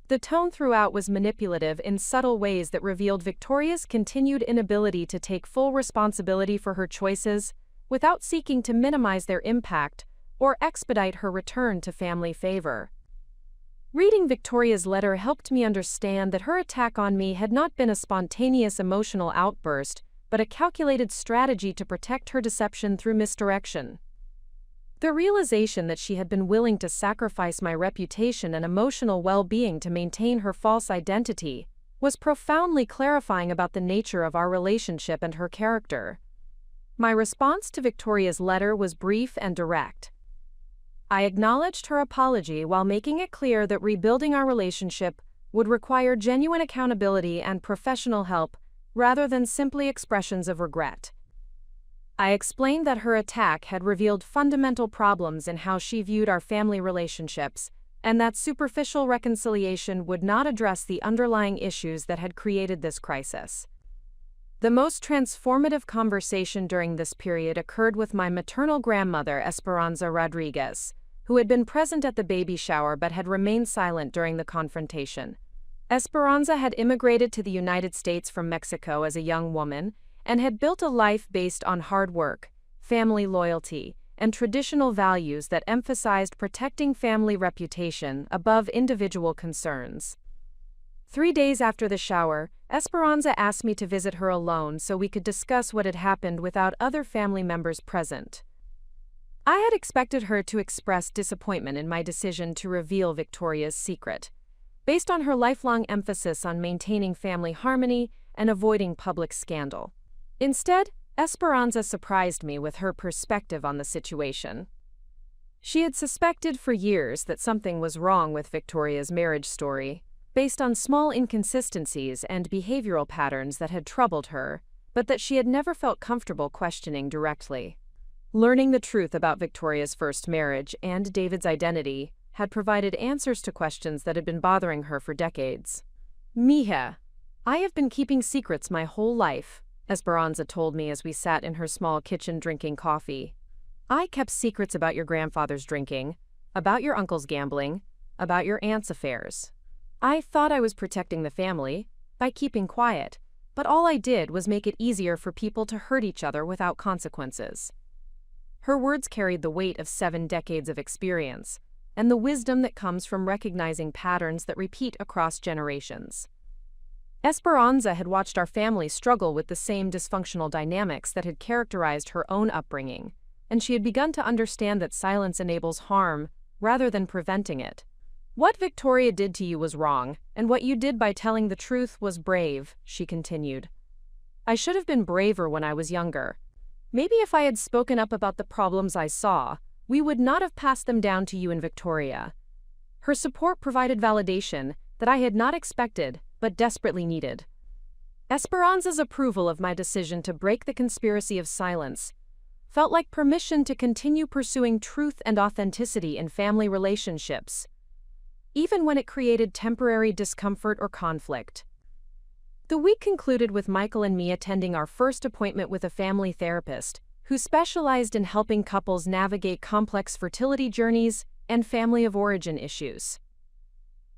The tone throughout was manipulative in subtle ways that revealed Victoria's continued inability to take full responsibility for her choices without seeking to minimize their impact or expedite her return to family favor. Reading Victoria's letter helped me understand that her attack on me had not been a spontaneous emotional outburst, but a calculated strategy to protect her deception through misdirection. The realization that she had been willing to sacrifice my reputation and emotional well-being to maintain her false identity was profoundly clarifying about the nature of our relationship and her character. My response to Victoria's letter was brief and direct. I acknowledged her apology while making it clear that rebuilding our relationship would require genuine accountability and professional help rather than simply expressions of regret. I explained that her attack had revealed fundamental problems in how she viewed our family relationships, and that superficial reconciliation would not address the underlying issues that had created this crisis. The most transformative conversation during this period occurred with my maternal grandmother, Esperanza Rodriguez, who had been present at the baby shower but had remained silent during the confrontation. Esperanza had immigrated to the United States from Mexico as a young woman and had built a life based on hard work, family loyalty, and traditional values that emphasized protecting family reputation above individual concerns. 3 days after the shower, Esperanza asked me to visit her alone so we could discuss what had happened without other family members present. I had expected her to express disappointment in my decision to reveal Victoria's secret, based on her lifelong emphasis on maintaining family harmony and avoiding public scandal. Instead, Esperanza surprised me with her perspective on the situation. She had suspected for years that something was wrong with Victoria's marriage story, based on small inconsistencies and behavioral patterns that had troubled her, but that she had never felt comfortable questioning directly. Learning the truth about Victoria's first marriage and David's identity had provided answers to questions that had been bothering her for decades. "Mija, I have been keeping secrets my whole life," Esperanza told me as we sat in her small kitchen drinking coffee. "I kept secrets about your grandfather's drinking, about your uncle's gambling, about your aunt's affairs. I thought I was protecting the family by keeping quiet, but all I did was make it easier for people to hurt each other without consequences." Her words carried the weight of 7 decades of experience and the wisdom that comes from recognizing patterns that repeat across generations. Esperanza had watched our family struggle with the same dysfunctional dynamics that had characterized her own upbringing, and she had begun to understand that silence enables harm rather than preventing it. "What Victoria did to you was wrong, and what you did by telling the truth was brave," she continued. "I should have been braver when I was younger. Maybe if I had spoken up about the problems I saw, we would not have passed them down to you and Victoria." Her support provided validation that I had not expected but desperately needed. Esperanza's approval of my decision to break the conspiracy of silence felt like permission to continue pursuing truth and authenticity in family relationships, even when it created temporary discomfort or conflict. The week concluded with Michael and me attending our first appointment with a family therapist who specialized in helping couples navigate complex fertility journeys and family of origin issues.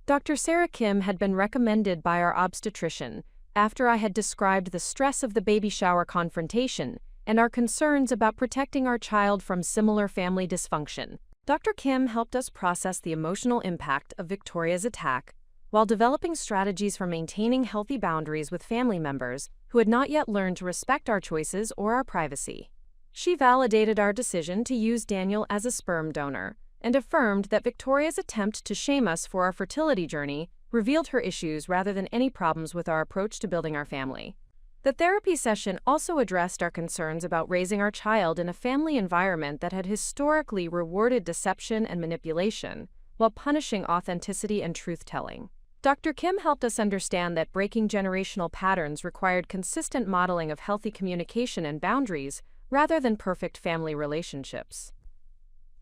Dr. Sarah Kim had been recommended by our obstetrician after I had described the stress of the baby shower confrontation and our concerns about protecting our child from similar family dysfunction. Dr. Kim helped us process the emotional impact of Victoria's attack while developing strategies for maintaining healthy boundaries with family members who had not yet learned to respect our choices or our privacy. She validated our decision to use Daniel as a sperm donor and affirmed that Victoria's attempt to shame us for our fertility journey revealed her issues rather than any problems with our approach to building our family. The therapy session also addressed our concerns about raising our child in a family environment that had historically rewarded deception and manipulation, while punishing authenticity and truth-telling. Dr. Kim helped us understand that breaking generational patterns required consistent modeling of healthy communication and boundaries rather than perfect family relationships.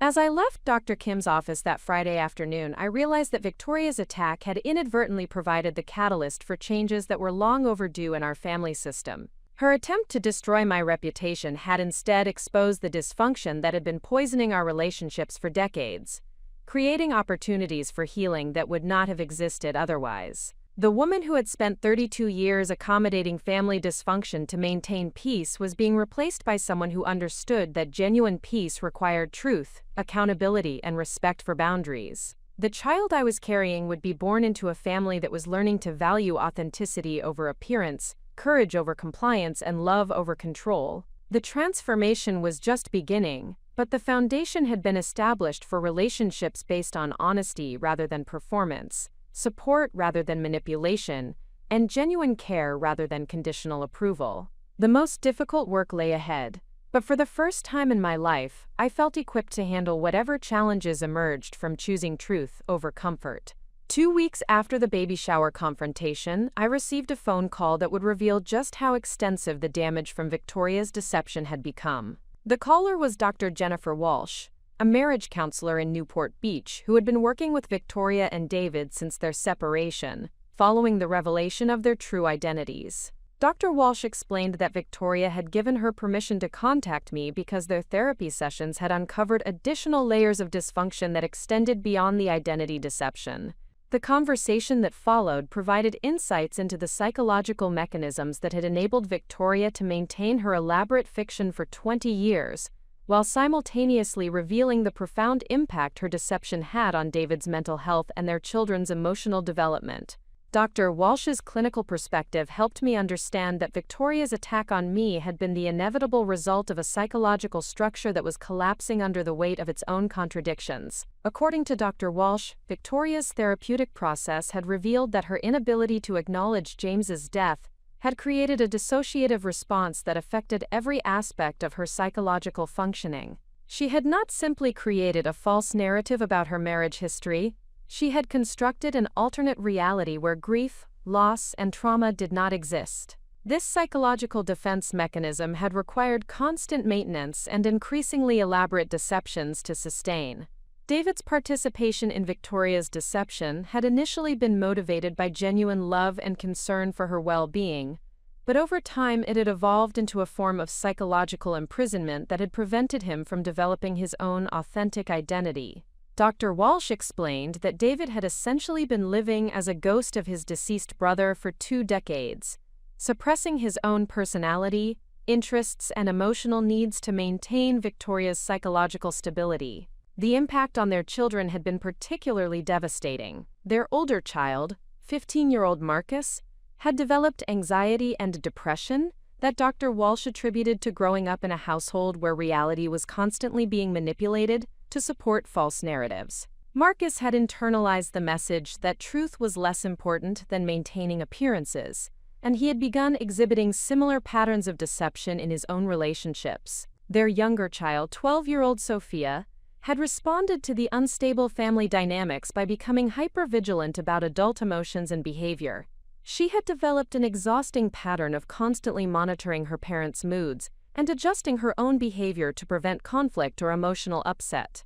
As I left Dr. Kim's office that Friday afternoon, I realized that Victoria's attack had inadvertently provided the catalyst for changes that were long overdue in our family system. Her attempt to destroy my reputation had instead exposed the dysfunction that had been poisoning our relationships for decades, creating opportunities for healing that would not have existed otherwise. The woman who had spent 32 years accommodating family dysfunction to maintain peace was being replaced by someone who understood that genuine peace required truth, accountability, and respect for boundaries. The child I was carrying would be born into a family that was learning to value authenticity over appearance, courage over compliance, and love over control. The transformation was just beginning, but the foundation had been established for relationships based on honesty rather than performance, support rather than manipulation, and genuine care rather than conditional approval. The most difficult work lay ahead, but for the first time in my life, I felt equipped to handle whatever challenges emerged from choosing truth over comfort. 2 weeks after the baby shower confrontation, I received a phone call that would reveal just how extensive the damage from Victoria's deception had become. The caller was Dr. Jennifer Walsh, a marriage counselor in Newport Beach who had been working with Victoria and David since their separation, following the revelation of their true identities. Dr. Walsh explained that Victoria had given her permission to contact me because their therapy sessions had uncovered additional layers of dysfunction that extended beyond the identity deception. The conversation that followed provided insights into the psychological mechanisms that had enabled Victoria to maintain her elaborate fiction for 20 years, while simultaneously revealing the profound impact her deception had on David's mental health and their children's emotional development. Dr. Walsh's clinical perspective helped me understand that Victoria's attack on me had been the inevitable result of a psychological structure that was collapsing under the weight of its own contradictions. According to Dr. Walsh, Victoria's therapeutic process had revealed that her inability to acknowledge James's death had created a dissociative response that affected every aspect of her psychological functioning. She had not simply created a false narrative about her marriage history, she had constructed an alternate reality where grief, loss, and trauma did not exist. This psychological defense mechanism had required constant maintenance and increasingly elaborate deceptions to sustain. David's participation in Victoria's deception had initially been motivated by genuine love and concern for her well-being, but over time it had evolved into a form of psychological imprisonment that had prevented him from developing his own authentic identity. Dr. Walsh explained that David had essentially been living as a ghost of his deceased brother for 2 decades, suppressing his own personality, interests, and emotional needs to maintain Victoria's psychological stability. The impact on their children had been particularly devastating. Their older child, 15-year-old Marcus, had developed anxiety and depression that Dr. Walsh attributed to growing up in a household where reality was constantly being manipulated to support false narratives. Marcus had internalized the message that truth was less important than maintaining appearances, and he had begun exhibiting similar patterns of deception in his own relationships. Their younger child, 12-year-old Sophia, had responded to the unstable family dynamics by becoming hypervigilant about adult emotions and behavior. She had developed an exhausting pattern of constantly monitoring her parents' moods and adjusting her own behavior to prevent conflict or emotional upset.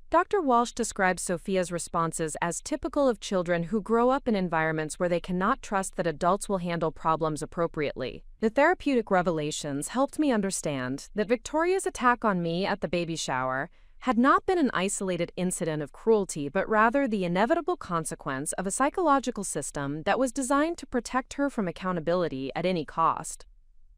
Dr. Walsh describes Sophia's responses as typical of children who grow up in environments where they cannot trust that adults will handle problems appropriately. The therapeutic revelations helped me understand that Victoria's attack on me at the baby shower had not been an isolated incident of cruelty, but rather the inevitable consequence of a psychological system that was designed to protect her from accountability at any cost.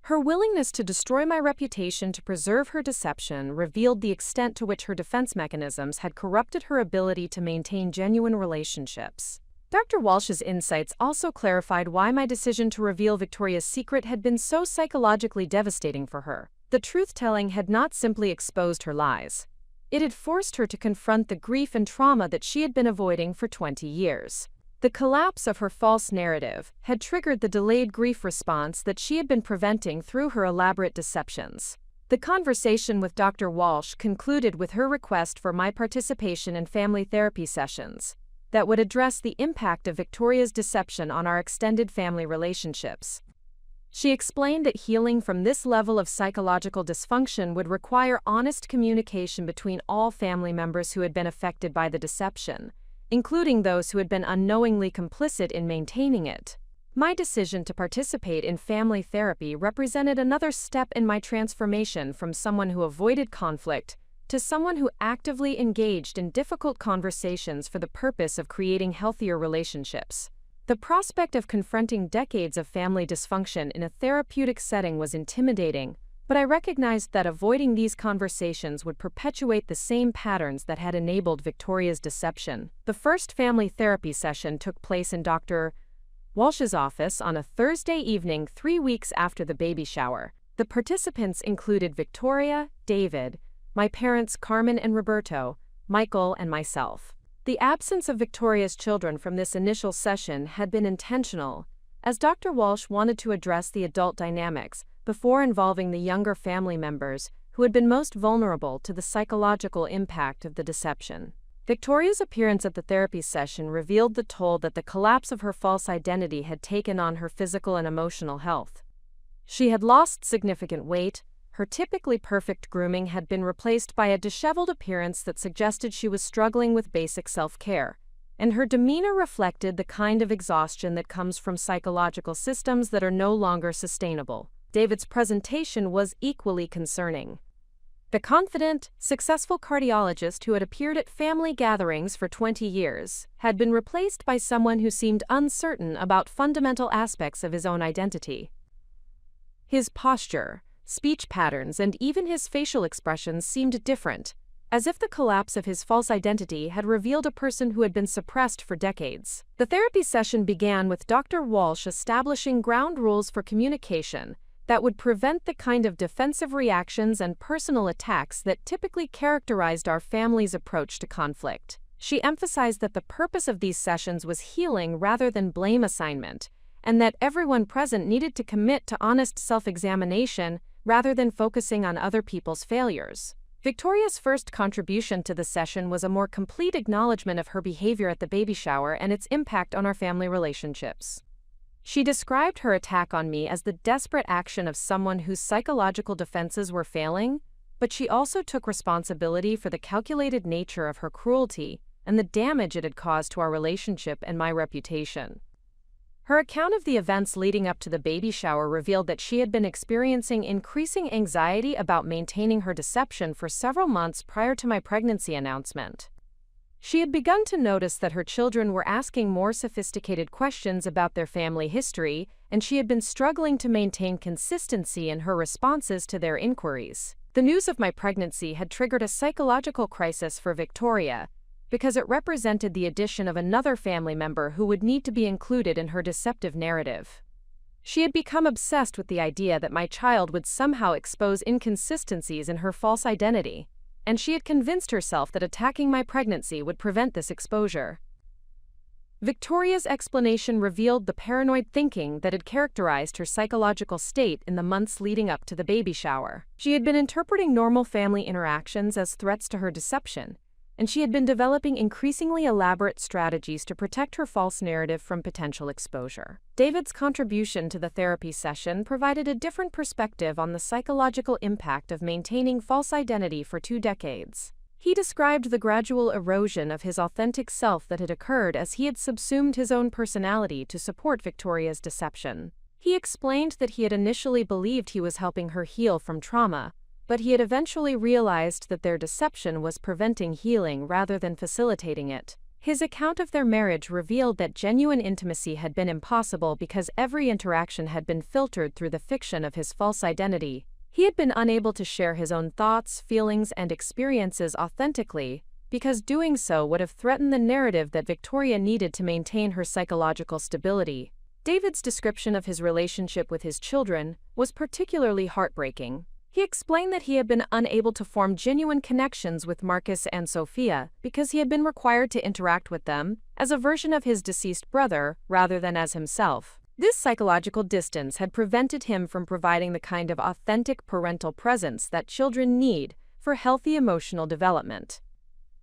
Her willingness to destroy my reputation to preserve her deception revealed the extent to which her defense mechanisms had corrupted her ability to maintain genuine relationships. Dr. Walsh's insights also clarified why my decision to reveal Victoria's secret had been so psychologically devastating for her. The truth-telling had not simply exposed her lies. It had forced her to confront the grief and trauma that she had been avoiding for 20 years. The collapse of her false narrative had triggered the delayed grief response that she had been preventing through her elaborate deceptions. The conversation with Dr. Walsh concluded with her request for my participation in family therapy sessions that would address the impact of Victoria's deception on our extended family relationships. She explained that healing from this level of psychological dysfunction would require honest communication between all family members who had been affected by the deception, including those who had been unknowingly complicit in maintaining it. My decision to participate in family therapy represented another step in my transformation from someone who avoided conflict to someone who actively engaged in difficult conversations for the purpose of creating healthier relationships. The prospect of confronting decades of family dysfunction in a therapeutic setting was intimidating, but I recognized that avoiding these conversations would perpetuate the same patterns that had enabled Victoria's deception. The first family therapy session took place in Dr. Walsh's office on a Thursday evening 3 weeks after the baby shower. The participants included Victoria, David, my parents Carmen and Roberto, Michael, and myself. The absence of Victoria's children from this initial session had been intentional, as Dr. Walsh wanted to address the adult dynamics before involving the younger family members who had been most vulnerable to the psychological impact of the deception. Victoria's appearance at the therapy session revealed the toll that the collapse of her false identity had taken on her physical and emotional health. She had lost significant weight, her typically perfect grooming had been replaced by a disheveled appearance that suggested she was struggling with basic self-care, and her demeanor reflected the kind of exhaustion that comes from psychological systems that are no longer sustainable. David's presentation was equally concerning. The confident, successful cardiologist who had appeared at family gatherings for 20 years had been replaced by someone who seemed uncertain about fundamental aspects of his own identity. His posture, speech patterns, and even his facial expressions seemed different, as if the collapse of his false identity had revealed a person who had been suppressed for decades. The therapy session began with Dr. Walsh establishing ground rules for communication that would prevent the kind of defensive reactions and personal attacks that typically characterized our family's approach to conflict. She emphasized that the purpose of these sessions was healing rather than blame assignment, and that everyone present needed to commit to honest self-examination rather than focusing on other people's failures. Victoria's first contribution to the session was a more complete acknowledgement of her behavior at the baby shower and its impact on our family relationships. She described her attack on me as the desperate action of someone whose psychological defenses were failing, but she also took responsibility for the calculated nature of her cruelty and the damage it had caused to our relationship and my reputation. Her account of the events leading up to the baby shower revealed that she had been experiencing increasing anxiety about maintaining her deception for several months prior to my pregnancy announcement. She had begun to notice that her children were asking more sophisticated questions about their family history, and she had been struggling to maintain consistency in her responses to their inquiries. The news of my pregnancy had triggered a psychological crisis for Victoria, because it represented the addition of another family member who would need to be included in her deceptive narrative. She had become obsessed with the idea that my child would somehow expose inconsistencies in her false identity, and she had convinced herself that attacking my pregnancy would prevent this exposure. Victoria's explanation revealed the paranoid thinking that had characterized her psychological state in the months leading up to the baby shower. She had been interpreting normal family interactions as threats to her deception, and she had been developing increasingly elaborate strategies to protect her false narrative from potential exposure. David's contribution to the therapy session provided a different perspective on the psychological impact of maintaining false identity for 2 decades. He described the gradual erosion of his authentic self that had occurred as he had subsumed his own personality to support Victoria's deception. He explained that he had initially believed he was helping her heal from trauma, but he had eventually realized that their deception was preventing healing rather than facilitating it. His account of their marriage revealed that genuine intimacy had been impossible because every interaction had been filtered through the fiction of his false identity. He had been unable to share his own thoughts, feelings, and experiences authentically, because doing so would have threatened the narrative that Victoria needed to maintain her psychological stability. David's description of his relationship with his children was particularly heartbreaking. He explained that he had been unable to form genuine connections with Marcus and Sophia because he had been required to interact with them as a version of his deceased brother rather than as himself. This psychological distance had prevented him from providing the kind of authentic parental presence that children need for healthy emotional development.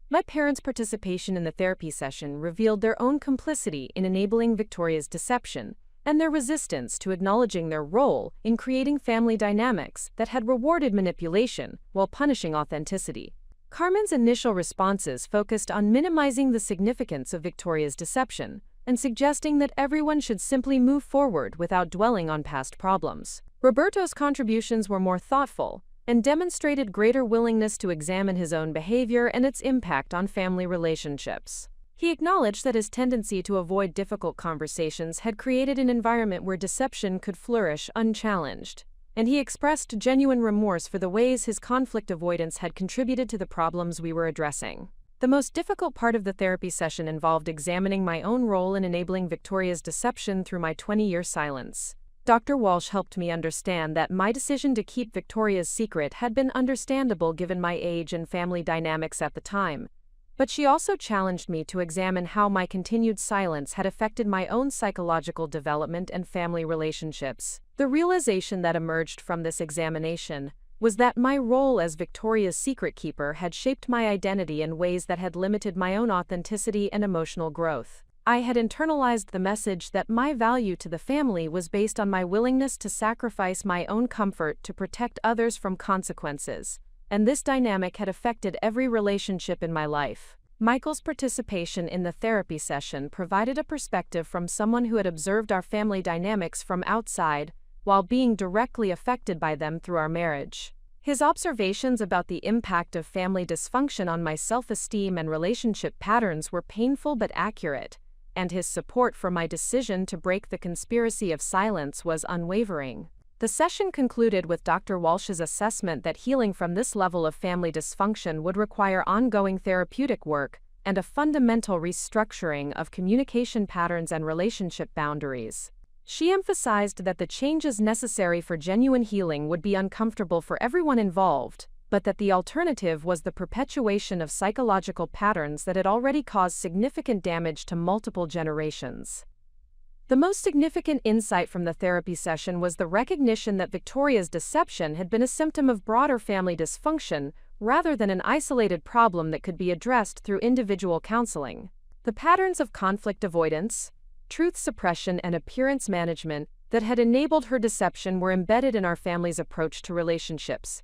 My parents' participation in the therapy session revealed their own complicity in enabling Victoria's deception, and their resistance to acknowledging their role in creating family dynamics that had rewarded manipulation while punishing authenticity. Carmen's initial responses focused on minimizing the significance of Victoria's deception and suggesting that everyone should simply move forward without dwelling on past problems. Roberto's contributions were more thoughtful and demonstrated greater willingness to examine his own behavior and its impact on family relationships. He acknowledged that his tendency to avoid difficult conversations had created an environment where deception could flourish unchallenged, and he expressed genuine remorse for the ways his conflict avoidance had contributed to the problems we were addressing. The most difficult part of the therapy session involved examining my own role in enabling Victoria's deception through my 20-year silence. Dr. Walsh helped me understand that my decision to keep Victoria's secret had been understandable given my age and family dynamics at the time. But she also challenged me to examine how my continued silence had affected my own psychological development and family relationships. The realization that emerged from this examination was that my role as Victoria's secret keeper had shaped my identity in ways that had limited my own authenticity and emotional growth. I had internalized the message that my value to the family was based on my willingness to sacrifice my own comfort to protect others from consequences, and this dynamic had affected every relationship in my life. Michael's participation in the therapy session provided a perspective from someone who had observed our family dynamics from outside, while being directly affected by them through our marriage. His observations about the impact of family dysfunction on my self-esteem and relationship patterns were painful but accurate, and his support for my decision to break the conspiracy of silence was unwavering. The session concluded with Dr. Walsh's assessment that healing from this level of family dysfunction would require ongoing therapeutic work and a fundamental restructuring of communication patterns and relationship boundaries. She emphasized that the changes necessary for genuine healing would be uncomfortable for everyone involved, but that the alternative was the perpetuation of psychological patterns that had already caused significant damage to multiple generations. The most significant insight from the therapy session was the recognition that Victoria's deception had been a symptom of broader family dysfunction rather than an isolated problem that could be addressed through individual counseling. The patterns of conflict avoidance, truth suppression, and appearance management that had enabled her deception were embedded in our family's approach to relationships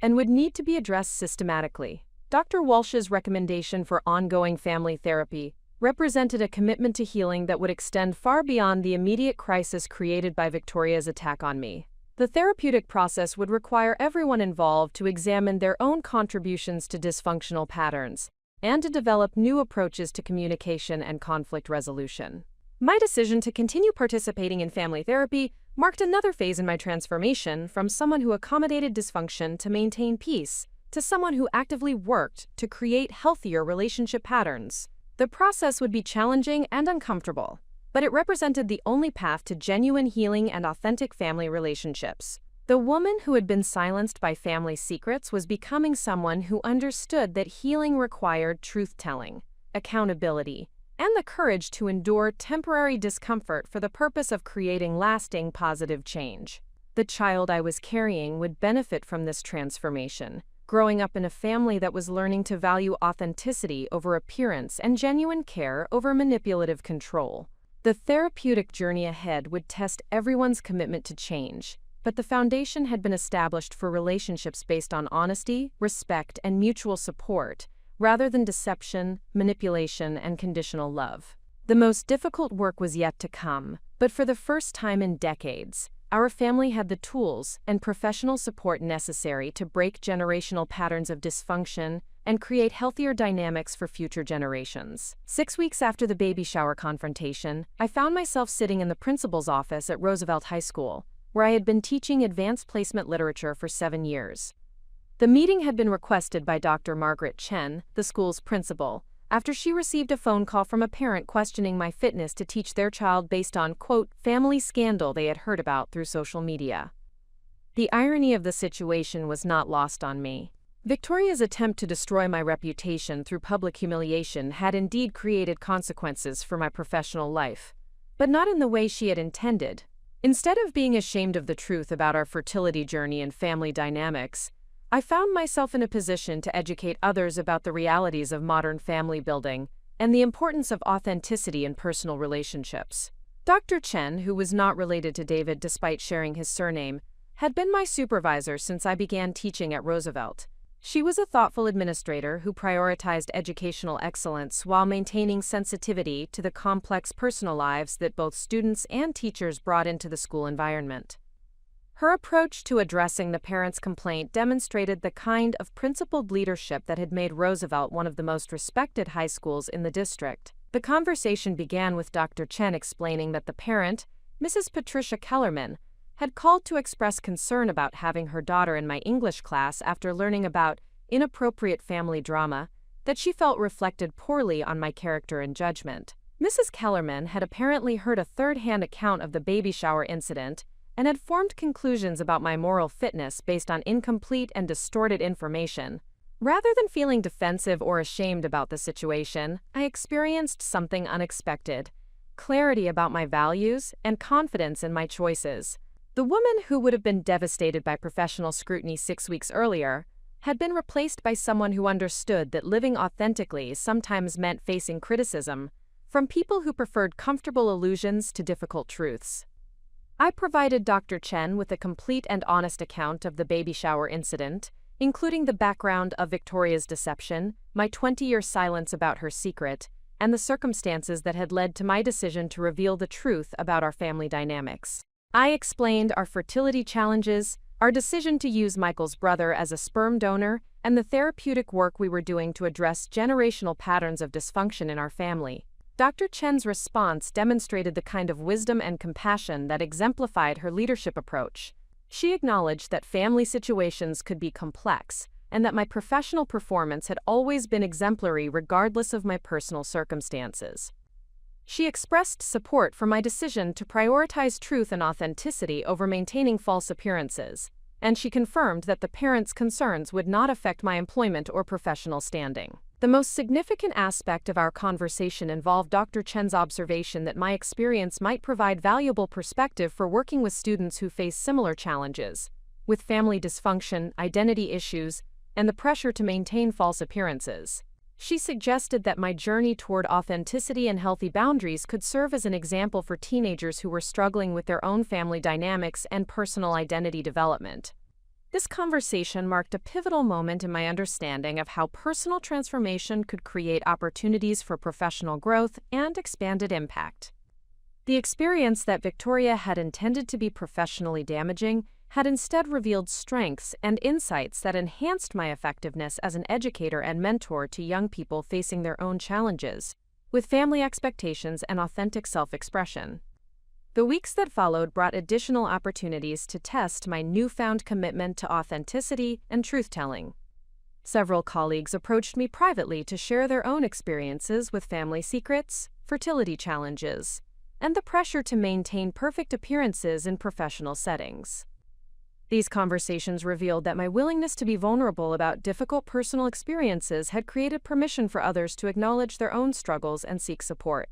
and would need to be addressed systematically. Dr. Walsh's recommendation for ongoing family therapy represented a commitment to healing that would extend far beyond the immediate crisis created by Victoria's attack on me. The therapeutic process would require everyone involved to examine their own contributions to dysfunctional patterns and to develop new approaches to communication and conflict resolution. My decision to continue participating in family therapy marked another phase in my transformation from someone who accommodated dysfunction to maintain peace to someone who actively worked to create healthier relationship patterns. The process would be challenging and uncomfortable, but it represented the only path to genuine healing and authentic family relationships. The woman who had been silenced by family secrets was becoming someone who understood that healing required truth-telling, accountability, and the courage to endure temporary discomfort for the purpose of creating lasting positive change. The child I was carrying would benefit from this transformation, growing up in a family that was learning to value authenticity over appearance and genuine care over manipulative control. The therapeutic journey ahead would test everyone's commitment to change, but the foundation had been established for relationships based on honesty, respect, and mutual support, rather than deception, manipulation, and conditional love. The most difficult work was yet to come, but for the first time in decades, our family had the tools and professional support necessary to break generational patterns of dysfunction and create healthier dynamics for future generations. 6 weeks after the baby shower confrontation, I found myself sitting in the principal's office at Roosevelt High School, where I had been teaching advanced placement literature for 7 years. The meeting had been requested by Dr. Margaret Chen, the school's principal, after she received a phone call from a parent questioning my fitness to teach their child based on, quote, family scandal they had heard about through social media. The irony of the situation was not lost on me. Victoria's attempt to destroy my reputation through public humiliation had indeed created consequences for my professional life, but not in the way she had intended. Instead of being ashamed of the truth about our fertility journey and family dynamics, I found myself in a position to educate others about the realities of modern family building and the importance of authenticity in personal relationships. Dr. Chen, who was not related to David despite sharing his surname, had been my supervisor since I began teaching at Roosevelt. She was a thoughtful administrator who prioritized educational excellence while maintaining sensitivity to the complex personal lives that both students and teachers brought into the school environment. Her approach to addressing the parents' complaint demonstrated the kind of principled leadership that had made Roosevelt one of the most respected high schools in the district. The conversation began with Dr. Chen explaining that the parent, Mrs. Patricia Kellerman, had called to express concern about having her daughter in my English class after learning about inappropriate family drama that she felt reflected poorly on my character and judgment. Mrs. Kellerman had apparently heard a third-hand account of the baby shower incident and had formed conclusions about my moral fitness based on incomplete and distorted information. Rather than feeling defensive or ashamed about the situation, I experienced something unexpected: clarity about my values and confidence in my choices. The woman who would have been devastated by professional scrutiny 6 weeks earlier had been replaced by someone who understood that living authentically sometimes meant facing criticism from people who preferred comfortable illusions to difficult truths. I provided Dr. Chen with a complete and honest account of the baby shower incident, including the background of Victoria's deception, my 20-year silence about her secret, and the circumstances that had led to my decision to reveal the truth about our family dynamics. I explained our fertility challenges, our decision to use Michael's brother as a sperm donor, and the therapeutic work we were doing to address generational patterns of dysfunction in our family. Dr. Chen's response demonstrated the kind of wisdom and compassion that exemplified her leadership approach. She acknowledged that family situations could be complex, and that my professional performance had always been exemplary regardless of my personal circumstances. She expressed support for my decision to prioritize truth and authenticity over maintaining false appearances, and she confirmed that the parents' concerns would not affect my employment or professional standing. The most significant aspect of our conversation involved Dr. Chen's observation that my experience might provide valuable perspective for working with students who face similar challenges, with family dysfunction, identity issues, and the pressure to maintain false appearances. She suggested that my journey toward authenticity and healthy boundaries could serve as an example for teenagers who were struggling with their own family dynamics and personal identity development. This conversation marked a pivotal moment in my understanding of how personal transformation could create opportunities for professional growth and expanded impact. The experience that Victoria had intended to be professionally damaging had instead revealed strengths and insights that enhanced my effectiveness as an educator and mentor to young people facing their own challenges, with family expectations and authentic self-expression. The weeks that followed brought additional opportunities to test my newfound commitment to authenticity and truth-telling. Several colleagues approached me privately to share their own experiences with family secrets, fertility challenges, and the pressure to maintain perfect appearances in professional settings. These conversations revealed that my willingness to be vulnerable about difficult personal experiences had created permission for others to acknowledge their own struggles and seek support.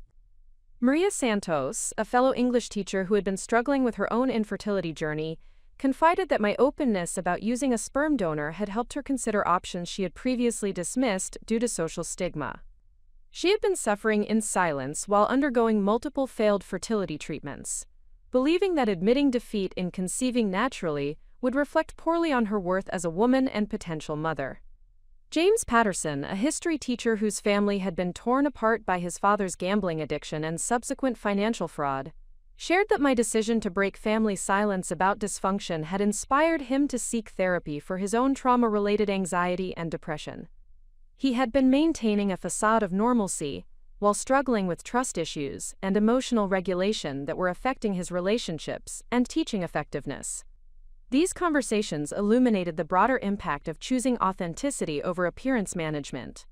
Maria Santos, a fellow English teacher who had been struggling with her own infertility journey, confided that my openness about using a sperm donor had helped her consider options she had previously dismissed due to social stigma. She had been suffering in silence while undergoing multiple failed fertility treatments, believing that admitting defeat in conceiving naturally would reflect poorly on her worth as a woman and potential mother. James Patterson, a history teacher whose family had been torn apart by his father's gambling addiction and subsequent financial fraud, shared that my decision to break family silence about dysfunction had inspired him to seek therapy for his own trauma-related anxiety and depression. He had been maintaining a facade of normalcy while struggling with trust issues and emotional regulation that were affecting his relationships and teaching effectiveness. These conversations illuminated the broader impact of choosing authenticity over appearance management.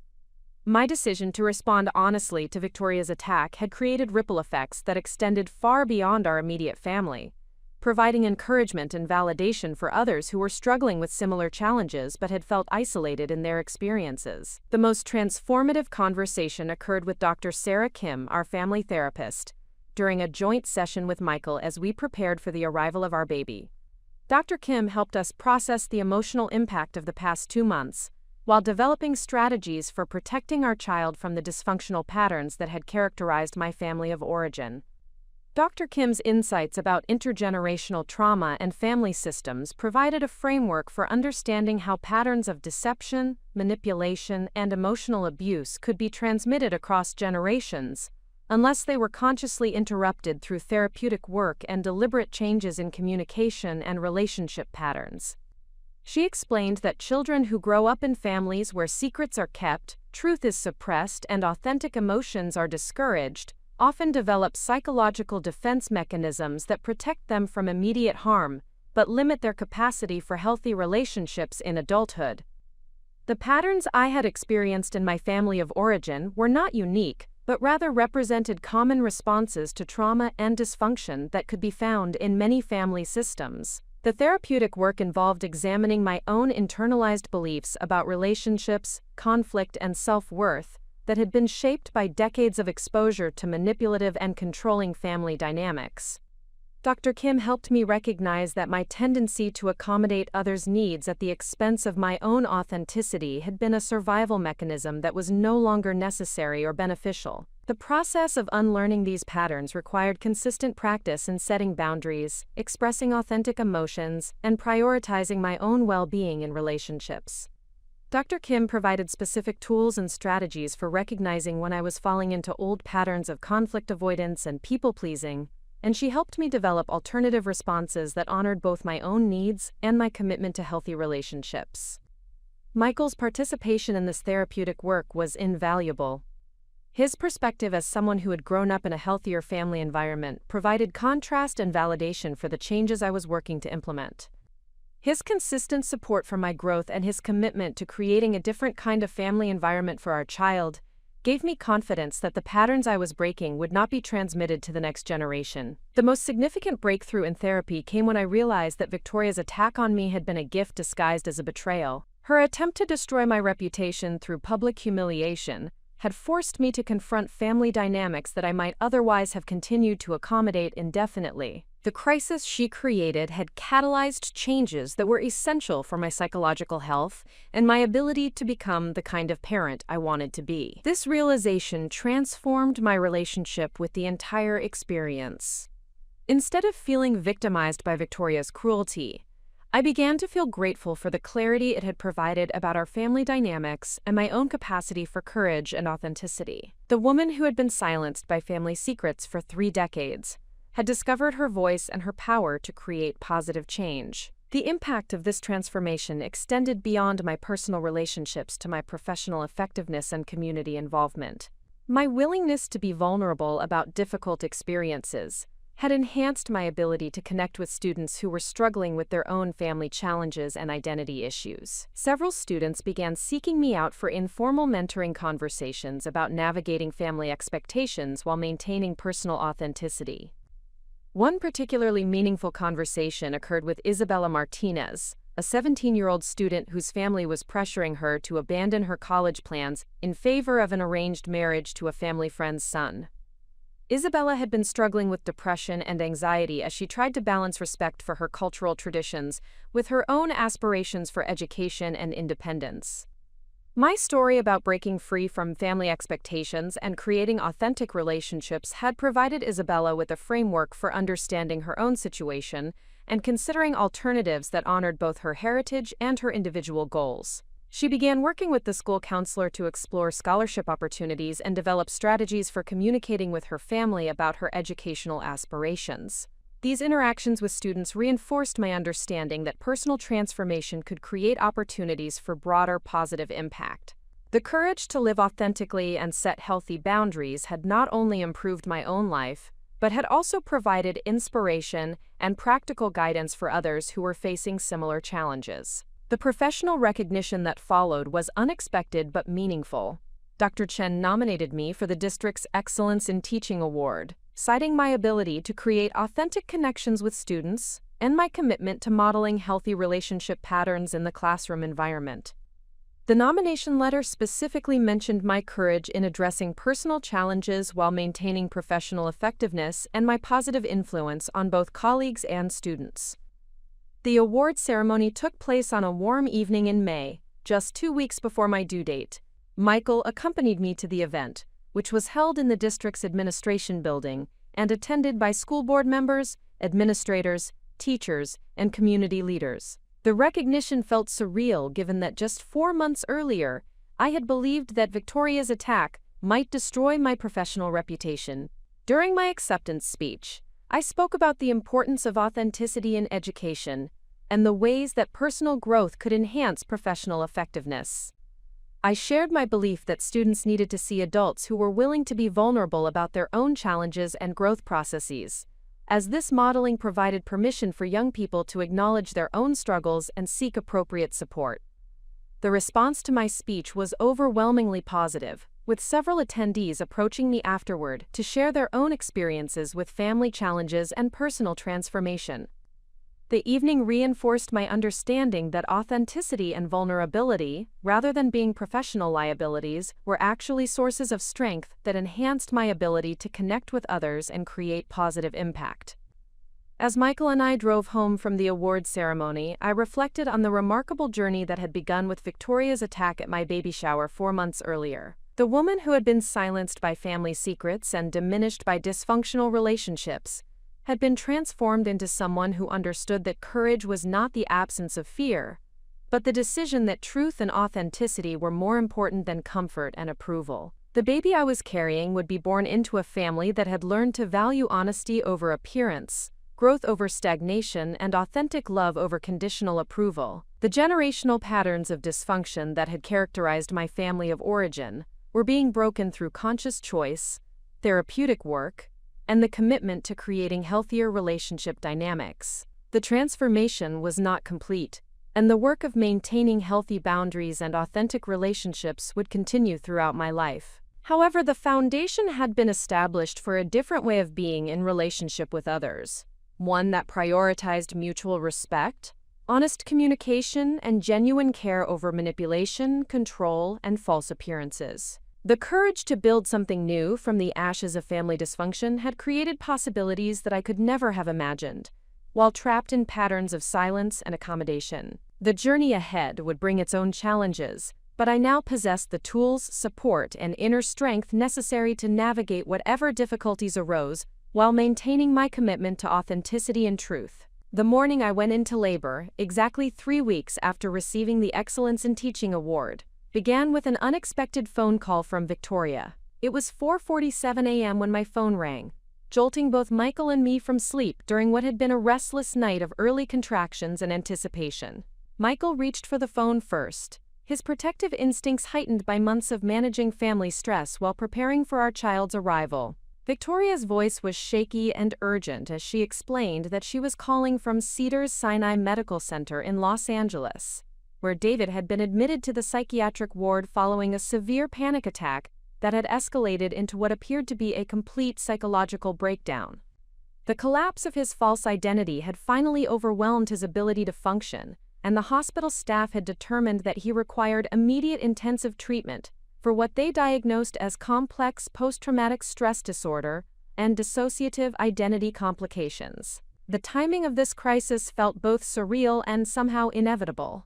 My decision to respond honestly to Victoria's attack had created ripple effects that extended far beyond our immediate family, providing encouragement and validation for others who were struggling with similar challenges but had felt isolated in their experiences. The most transformative conversation occurred with Dr. Sarah Kim, our family therapist, during a joint session with Michael as we prepared for the arrival of our baby. Dr. Kim helped us process the emotional impact of the past 2 months, while developing strategies for protecting our child from the dysfunctional patterns that had characterized my family of origin. Dr. Kim's insights about intergenerational trauma and family systems provided a framework for understanding how patterns of deception, manipulation, and emotional abuse could be transmitted across generations, unless they were consciously interrupted through therapeutic work and deliberate changes in communication and relationship patterns. She explained that children who grow up in families where secrets are kept, truth is suppressed, and authentic emotions are discouraged, often develop psychological defense mechanisms that protect them from immediate harm, but limit their capacity for healthy relationships in adulthood. The patterns I had experienced in my family of origin were not unique, but rather represented common responses to trauma and dysfunction that could be found in many family systems. The therapeutic work involved examining my own internalized beliefs about relationships, conflict, and self-worth that had been shaped by decades of exposure to manipulative and controlling family dynamics. Dr. Kim helped me recognize that my tendency to accommodate others' needs at the expense of my own authenticity had been a survival mechanism that was no longer necessary or beneficial. The process of unlearning these patterns required consistent practice in setting boundaries, expressing authentic emotions, and prioritizing my own well-being in relationships. Dr. Kim provided specific tools and strategies for recognizing when I was falling into old patterns of conflict avoidance and people-pleasing, and she helped me develop alternative responses that honored both my own needs and my commitment to healthy relationships. Michael's participation in this therapeutic work was invaluable. His perspective as someone who had grown up in a healthier family environment provided contrast and validation for the changes I was working to implement. His consistent support for my growth and his commitment to creating a different kind of family environment for our child gave me confidence that the patterns I was breaking would not be transmitted to the next generation. The most significant breakthrough in therapy came when I realized that Victoria's attack on me had been a gift disguised as a betrayal. Her attempt to destroy my reputation through public humiliation had forced me to confront family dynamics that I might otherwise have continued to accommodate indefinitely. The crisis she created had catalyzed changes that were essential for my psychological health and my ability to become the kind of parent I wanted to be. This realization transformed my relationship with the entire experience. Instead of feeling victimized by Victoria's cruelty, I began to feel grateful for the clarity it had provided about our family dynamics and my own capacity for courage and authenticity. The woman who had been silenced by family secrets for 3 decades had discovered her voice and her power to create positive change. The impact of this transformation extended beyond my personal relationships to my professional effectiveness and community involvement. My willingness to be vulnerable about difficult experiences had enhanced my ability to connect with students who were struggling with their own family challenges and identity issues. Several students began seeking me out for informal mentoring conversations about navigating family expectations while maintaining personal authenticity. One particularly meaningful conversation occurred with Isabella Martinez, a 17-year-old student whose family was pressuring her to abandon her college plans in favor of an arranged marriage to a family friend's son. Isabella had been struggling with depression and anxiety as she tried to balance respect for her cultural traditions with her own aspirations for education and independence. My story about breaking free from family expectations and creating authentic relationships had provided Isabella with a framework for understanding her own situation and considering alternatives that honored both her heritage and her individual goals. She began working with the school counselor to explore scholarship opportunities and develop strategies for communicating with her family about her educational aspirations. These interactions with students reinforced my understanding that personal transformation could create opportunities for broader positive impact. The courage to live authentically and set healthy boundaries had not only improved my own life, but had also provided inspiration and practical guidance for others who were facing similar challenges. The professional recognition that followed was unexpected but meaningful. Dr. Chen nominated me for the district's Excellence in Teaching Award, citing my ability to create authentic connections with students and my commitment to modeling healthy relationship patterns in the classroom environment. The nomination letter specifically mentioned my courage in addressing personal challenges while maintaining professional effectiveness and my positive influence on both colleagues and students. The award ceremony took place on a warm evening in May, just 2 weeks before my due date. Michael accompanied me to the event, which was held in the district's administration building and attended by school board members, administrators, teachers, and community leaders. The recognition felt surreal given that just 4 months earlier, I had believed that Victoria's attack might destroy my professional reputation. During my acceptance speech, I spoke about the importance of authenticity in education and the ways that personal growth could enhance professional effectiveness. I shared my belief that students needed to see adults who were willing to be vulnerable about their own challenges and growth processes, as this modeling provided permission for young people to acknowledge their own struggles and seek appropriate support. The response to my speech was overwhelmingly positive, with several attendees approaching me afterward to share their own experiences with family challenges and personal transformation. The evening reinforced my understanding that authenticity and vulnerability, rather than being professional liabilities, were actually sources of strength that enhanced my ability to connect with others and create positive impact. As Michael and I drove home from the awards ceremony, I reflected on the remarkable journey that had begun with Victoria's attack at my baby shower 4 months earlier. The woman who had been silenced by family secrets and diminished by dysfunctional relationships had been transformed into someone who understood that courage was not the absence of fear, but the decision that truth and authenticity were more important than comfort and approval. The baby I was carrying would be born into a family that had learned to value honesty over appearance, growth over stagnation, and authentic love over conditional approval. The generational patterns of dysfunction that had characterized my family of origin were being broken through conscious choice, therapeutic work, and the commitment to creating healthier relationship dynamics. The transformation was not complete, and the work of maintaining healthy boundaries and authentic relationships would continue throughout my life. However, the foundation had been established for a different way of being in relationship with others, one that prioritized mutual respect, honest communication, and genuine care over manipulation, control, and false appearances. The courage to build something new from the ashes of family dysfunction had created possibilities that I could never have imagined, while trapped in patterns of silence and accommodation. The journey ahead would bring its own challenges, but I now possessed the tools, support, and inner strength necessary to navigate whatever difficulties arose while maintaining my commitment to authenticity and truth. The morning I went into labor, exactly 3 weeks after receiving the Excellence in Teaching Award, began with an unexpected phone call from Victoria. It was 4:47 a.m. when my phone rang, jolting both Michael and me from sleep during what had been a restless night of early contractions and anticipation. Michael reached for the phone first, his protective instincts heightened by months of managing family stress while preparing for our child's arrival. Victoria's voice was shaky and urgent as she explained that she was calling from Cedars-Sinai Medical Center in Los Angeles, where David had been admitted to the psychiatric ward following a severe panic attack that had escalated into what appeared to be a complete psychological breakdown. The collapse of his false identity had finally overwhelmed his ability to function, and the hospital staff had determined that he required immediate intensive treatment for what they diagnosed as complex post-traumatic stress disorder and dissociative identity complications. The timing of this crisis felt both surreal and somehow inevitable.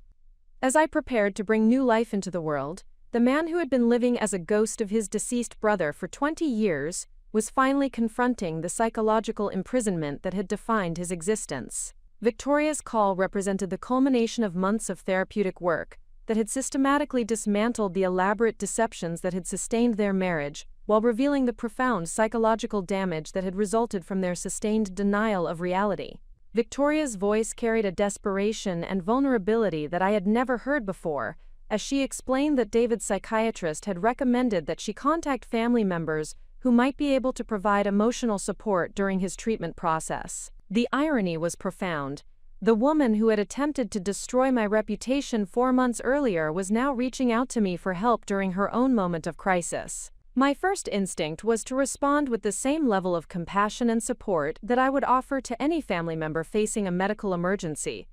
As I prepared to bring new life into the world, the man who had been living as a ghost of his deceased brother for 20 years was finally confronting the psychological imprisonment that had defined his existence. Victoria's call represented the culmination of months of therapeutic work that had systematically dismantled the elaborate deceptions that had sustained their marriage, while revealing the profound psychological damage that had resulted from their sustained denial of reality. Victoria's voice carried a desperation and vulnerability that I had never heard before, as she explained that David's psychiatrist had recommended that she contact family members who might be able to provide emotional support during his treatment process. The irony was profound. The woman who had attempted to destroy my reputation 4 months earlier was now reaching out to me for help during her own moment of crisis. My first instinct was to respond with the same level of compassion and support that I would offer to any family member facing a medical emergency,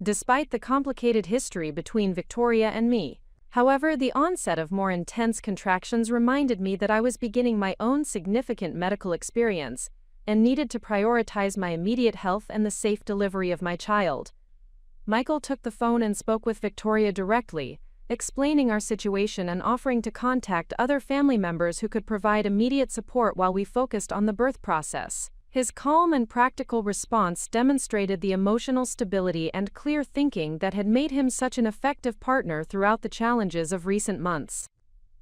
despite the complicated history between Victoria and me. However, the onset of more intense contractions reminded me that I was beginning my own significant medical experience and needed to prioritize my immediate health and the safe delivery of my child. Michael took the phone and spoke with Victoria directly, explaining our situation and offering to contact other family members who could provide immediate support while we focused on the birth process. His calm and practical response demonstrated the emotional stability and clear thinking that had made him such an effective partner throughout the challenges of recent months.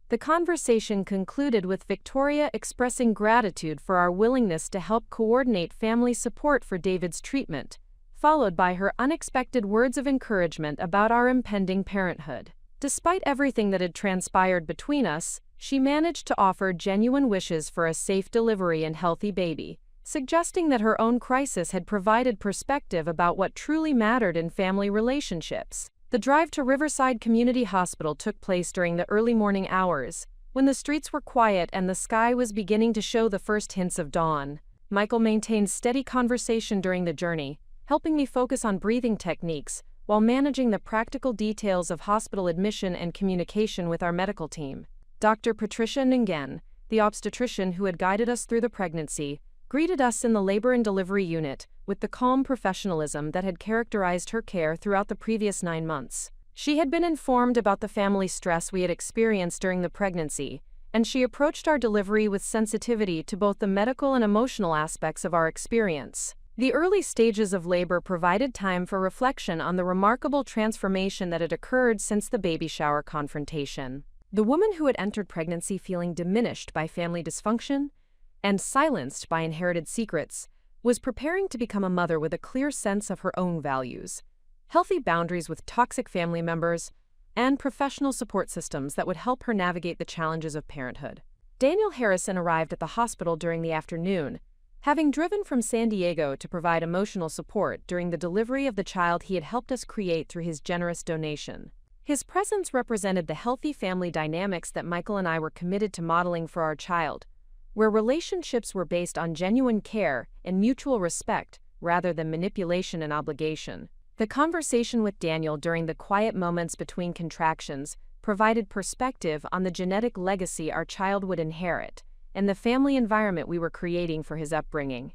The conversation concluded with Victoria expressing gratitude for our willingness to help coordinate family support for David's treatment, followed by her unexpected words of encouragement about our impending parenthood. Despite everything that had transpired between us, she managed to offer genuine wishes for a safe delivery and healthy baby, suggesting that her own crisis had provided perspective about what truly mattered in family relationships. The drive to Riverside Community Hospital took place during the early morning hours, when the streets were quiet and the sky was beginning to show the first hints of dawn. Michael maintained steady conversation during the journey, helping me focus on breathing techniques while managing the practical details of hospital admission and communication with our medical team. Dr. Patricia Ningen, the obstetrician who had guided us through the pregnancy, greeted us in the labor and delivery unit with the calm professionalism that had characterized her care throughout the previous 9 months. She had been informed about the family stress we had experienced during the pregnancy, and she approached our delivery with sensitivity to both the medical and emotional aspects of our experience. The early stages of labor provided time for reflection on the remarkable transformation that had occurred since the baby shower confrontation. The woman who had entered pregnancy feeling diminished by family dysfunction and silenced by inherited secrets, was preparing to become a mother with a clear sense of her own values, healthy boundaries with toxic family members, and professional support systems that would help her navigate the challenges of parenthood. Daniel Harrison arrived at the hospital during the afternoon, having driven from San Diego to provide emotional support during the delivery of the child he had helped us create through his generous donation. His presence represented the healthy family dynamics that Michael and I were committed to modeling for our child, where relationships were based on genuine care and mutual respect rather than manipulation and obligation. The conversation with Daniel during the quiet moments between contractions provided perspective on the genetic legacy our child would inherit and the family environment we were creating for his upbringing.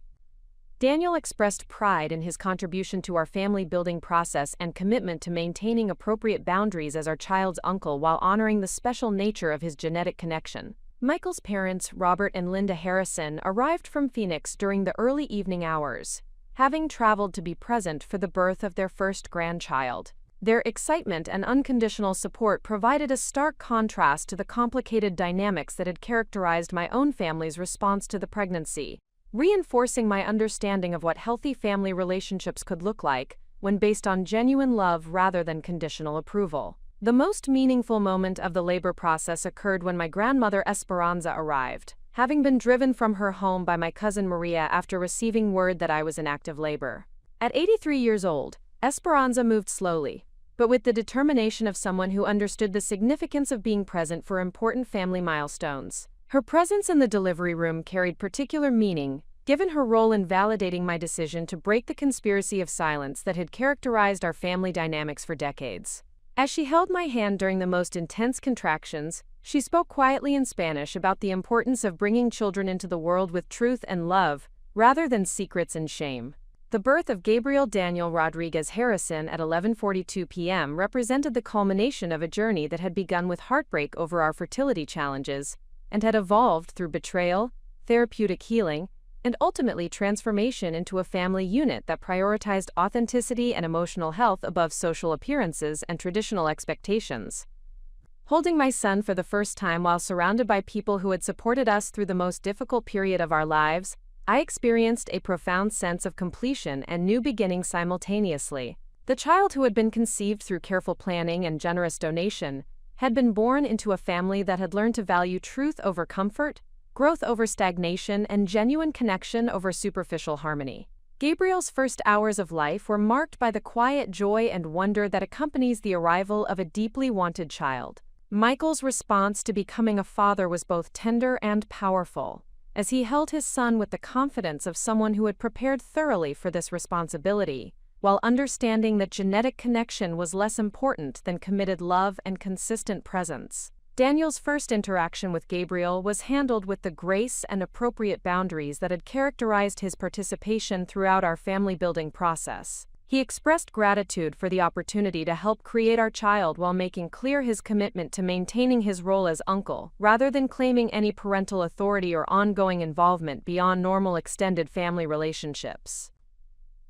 Daniel expressed pride in his contribution to our family building process and commitment to maintaining appropriate boundaries as our child's uncle while honoring the special nature of his genetic connection. Michael's parents, Robert and Linda Harrison, arrived from Phoenix during the early evening hours, having traveled to be present for the birth of their first grandchild. Their excitement and unconditional support provided a stark contrast to the complicated dynamics that had characterized my own family's response to the pregnancy, reinforcing my understanding of what healthy family relationships could look like when based on genuine love rather than conditional approval. The most meaningful moment of the labor process occurred when my grandmother Esperanza arrived, having been driven from her home by my cousin Maria after receiving word that I was in active labor. At 83 years old, Esperanza moved slowly, but with the determination of someone who understood the significance of being present for important family milestones. Her presence in the delivery room carried particular meaning, given her role in validating my decision to break the conspiracy of silence that had characterized our family dynamics for decades. As she held my hand during the most intense contractions, she spoke quietly in Spanish about the importance of bringing children into the world with truth and love, rather than secrets and shame. The birth of Gabriel Daniel Rodriguez Harrison at 11:42 p.m. represented the culmination of a journey that had begun with heartbreak over our fertility challenges, and had evolved through betrayal, therapeutic healing, and ultimately transformation into a family unit that prioritized authenticity and emotional health above social appearances and traditional expectations. Holding my son for the first time while surrounded by people who had supported us through the most difficult period of our lives, I experienced a profound sense of completion and new beginning simultaneously. The child who had been conceived through careful planning and generous donation had been born into a family that had learned to value truth over comfort, growth over stagnation, and genuine connection over superficial harmony. Gabriel's first hours of life were marked by the quiet joy and wonder that accompanies the arrival of a deeply wanted child. Michael's response to becoming a father was both tender and powerful, as he held his son with the confidence of someone who had prepared thoroughly for this responsibility, while understanding that genetic connection was less important than committed love and consistent presence. Daniel's first interaction with Gabriel was handled with the grace and appropriate boundaries that had characterized his participation throughout our family-building process. He expressed gratitude for the opportunity to help create our child while making clear his commitment to maintaining his role as uncle, rather than claiming any parental authority or ongoing involvement beyond normal extended family relationships.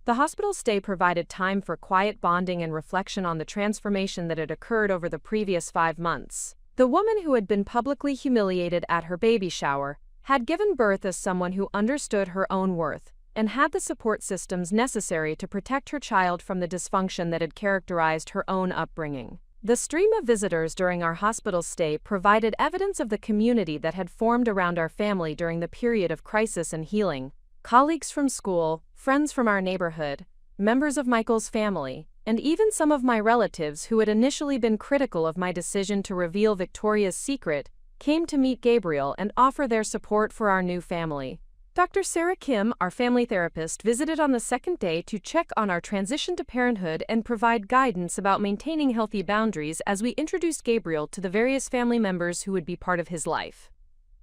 The hospital stay provided time for quiet bonding and reflection on the transformation that had occurred over the previous 5 months. The woman who had been publicly humiliated at her baby shower had given birth as someone who understood her own worth and had the support systems necessary to protect her child from the dysfunction that had characterized her own upbringing. The stream of visitors during our hospital stay provided evidence of the community that had formed around our family during the period of crisis and healing. Colleagues from school, friends from our neighborhood, members of Michael's family, and even some of my relatives who had initially been critical of my decision to reveal Victoria's secret came to meet Gabriel and offer their support for our new family. Dr. Sarah Kim, our family therapist, visited on the second day to check on our transition to parenthood and provide guidance about maintaining healthy boundaries as we introduced Gabriel to the various family members who would be part of his life.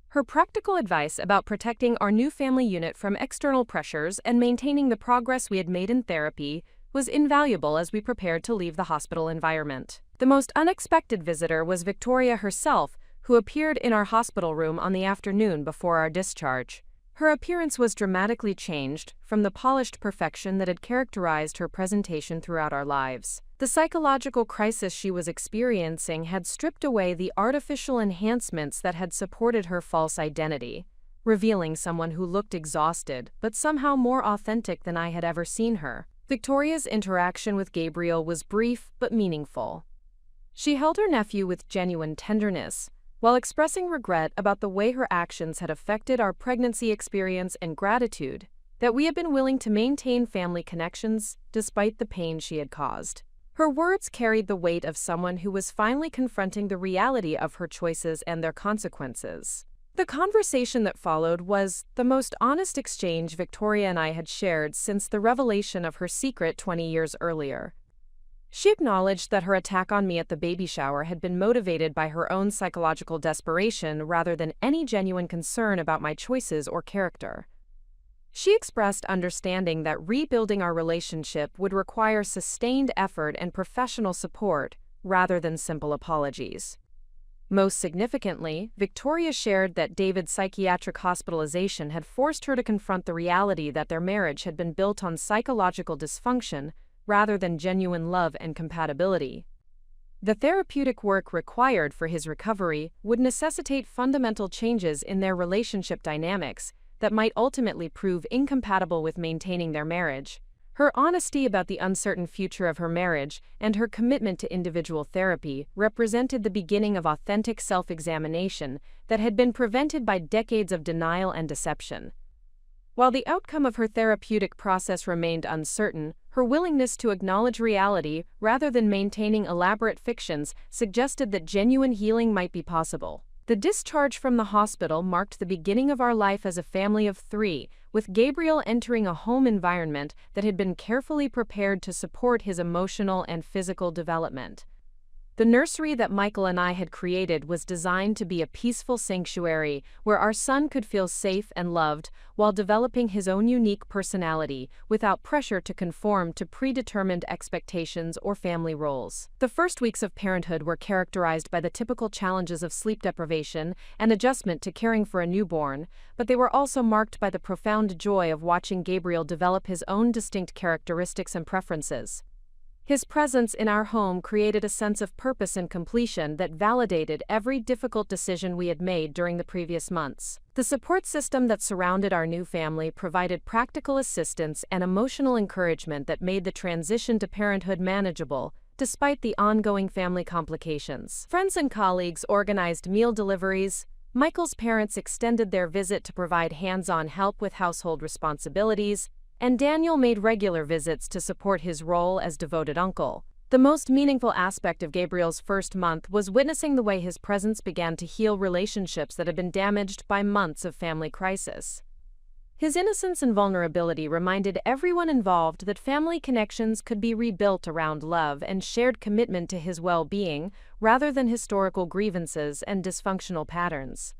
Her practical advice about protecting our new family unit from external pressures and maintaining the progress we had made in therapy was invaluable as we prepared to leave the hospital environment. The most unexpected visitor was Victoria herself, who appeared in our hospital room on the afternoon before our discharge. Her appearance was dramatically changed from the polished perfection that had characterized her presentation throughout our lives. The psychological crisis she was experiencing had stripped away the artificial enhancements that had supported her false identity, revealing someone who looked exhausted but somehow more authentic than I had ever seen her. Victoria's interaction with Gabriel was brief but meaningful. She held her nephew with genuine tenderness, while expressing regret about the way her actions had affected our pregnancy experience and gratitude that we had been willing to maintain family connections despite the pain she had caused. Her words carried the weight of someone who was finally confronting the reality of her choices and their consequences. The conversation that followed was the most honest exchange Victoria and I had shared since the revelation of her secret 20 years earlier. She acknowledged that her attack on me at the baby shower had been motivated by her own psychological desperation rather than any genuine concern about my choices or character. She expressed understanding that rebuilding our relationship would require sustained effort and professional support rather than simple apologies. Most significantly, Victoria shared that David's psychiatric hospitalization had forced her to confront the reality that their marriage had been built on psychological dysfunction rather than genuine love and compatibility. The therapeutic work required for his recovery would necessitate fundamental changes in their relationship dynamics that might ultimately prove incompatible with maintaining their marriage. Her honesty about the uncertain future of her marriage and her commitment to individual therapy represented the beginning of authentic self-examination that had been prevented by decades of denial and deception. While the outcome of her therapeutic process remained uncertain, her willingness to acknowledge reality rather than maintaining elaborate fictions suggested that genuine healing might be possible. The discharge from the hospital marked the beginning of our life as a family of 3, with Gabriel entering a home environment that had been carefully prepared to support his emotional and physical development. The nursery that Michael and I had created was designed to be a peaceful sanctuary where our son could feel safe and loved while developing his own unique personality without pressure to conform to predetermined expectations or family roles. The first weeks of parenthood were characterized by the typical challenges of sleep deprivation and adjustment to caring for a newborn, but they were also marked by the profound joy of watching Gabriel develop his own distinct characteristics and preferences. His presence in our home created a sense of purpose and completion that validated every difficult decision we had made during the previous months. The support system that surrounded our new family provided practical assistance and emotional encouragement that made the transition to parenthood manageable, despite the ongoing family complications. Friends and colleagues organized meal deliveries. Michael's parents extended their visit to provide hands-on help with household responsibilities, and Daniel made regular visits to support his role as devoted uncle. The most meaningful aspect of Gabriel's first month was witnessing the way his presence began to heal relationships that had been damaged by months of family crisis. His innocence and vulnerability reminded everyone involved that family connections could be rebuilt around love and shared commitment to his well-being rather than historical grievances and dysfunctional patterns.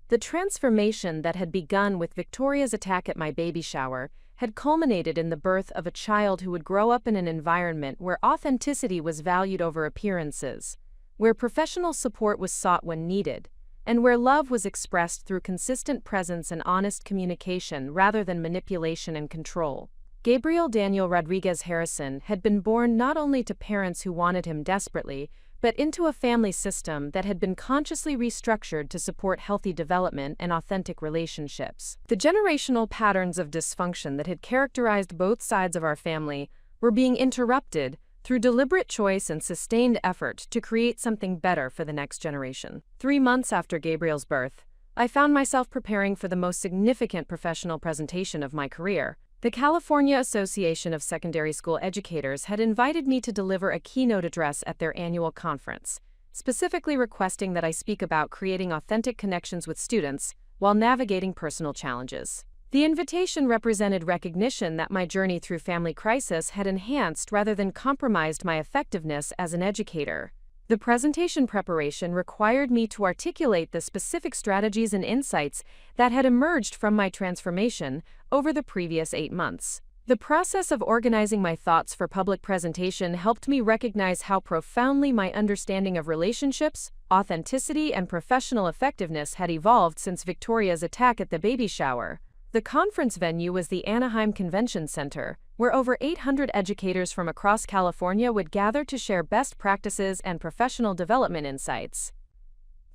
The transformation that had begun with Victoria's attack at my baby shower had culminated in the birth of a child who would grow up in an environment where authenticity was valued over appearances, where professional support was sought when needed, and where love was expressed through consistent presence and honest communication rather than manipulation and control. Gabriel Daniel Rodriguez Harrison had been born not only to parents who wanted him desperately, but into a family system that had been consciously restructured to support healthy development and authentic relationships. The generational patterns of dysfunction that had characterized both sides of our family were being interrupted through deliberate choice and sustained effort to create something better for the next generation. 3 months after Gabriel's birth, I found myself preparing for the most significant professional presentation of my career. The California Association of Secondary School Educators had invited me to deliver a keynote address at their annual conference, specifically requesting that I speak about creating authentic connections with students while navigating personal challenges. The invitation represented recognition that my journey through family crisis had enhanced rather than compromised my effectiveness as an educator. The presentation preparation required me to articulate the specific strategies and insights that had emerged from my transformation over the previous 8 months. The process of organizing my thoughts for public presentation helped me recognize how profoundly my understanding of relationships, authenticity, and professional effectiveness had evolved since Victoria's attack at the baby shower. The conference venue was the Anaheim Convention Center, where over 800 educators from across California would gather to share best practices and professional development insights.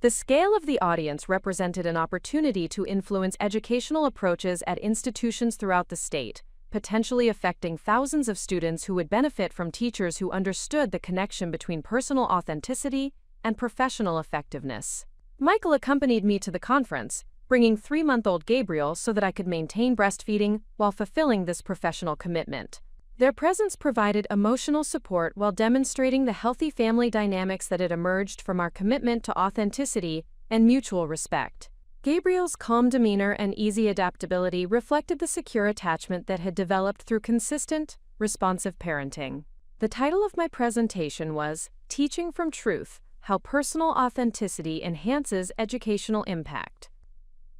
The scale of the audience represented an opportunity to influence educational approaches at institutions throughout the state, potentially affecting thousands of students who would benefit from teachers who understood the connection between personal authenticity and professional effectiveness. Michael accompanied me to the conference, bringing 3-month-old Gabriel so that I could maintain breastfeeding while fulfilling this professional commitment. Their presence provided emotional support while demonstrating the healthy family dynamics that had emerged from our commitment to authenticity and mutual respect. Gabriel's calm demeanor and easy adaptability reflected the secure attachment that had developed through consistent, responsive parenting. The title of my presentation was Teaching from Truth: How Personal Authenticity Enhances Educational Impact.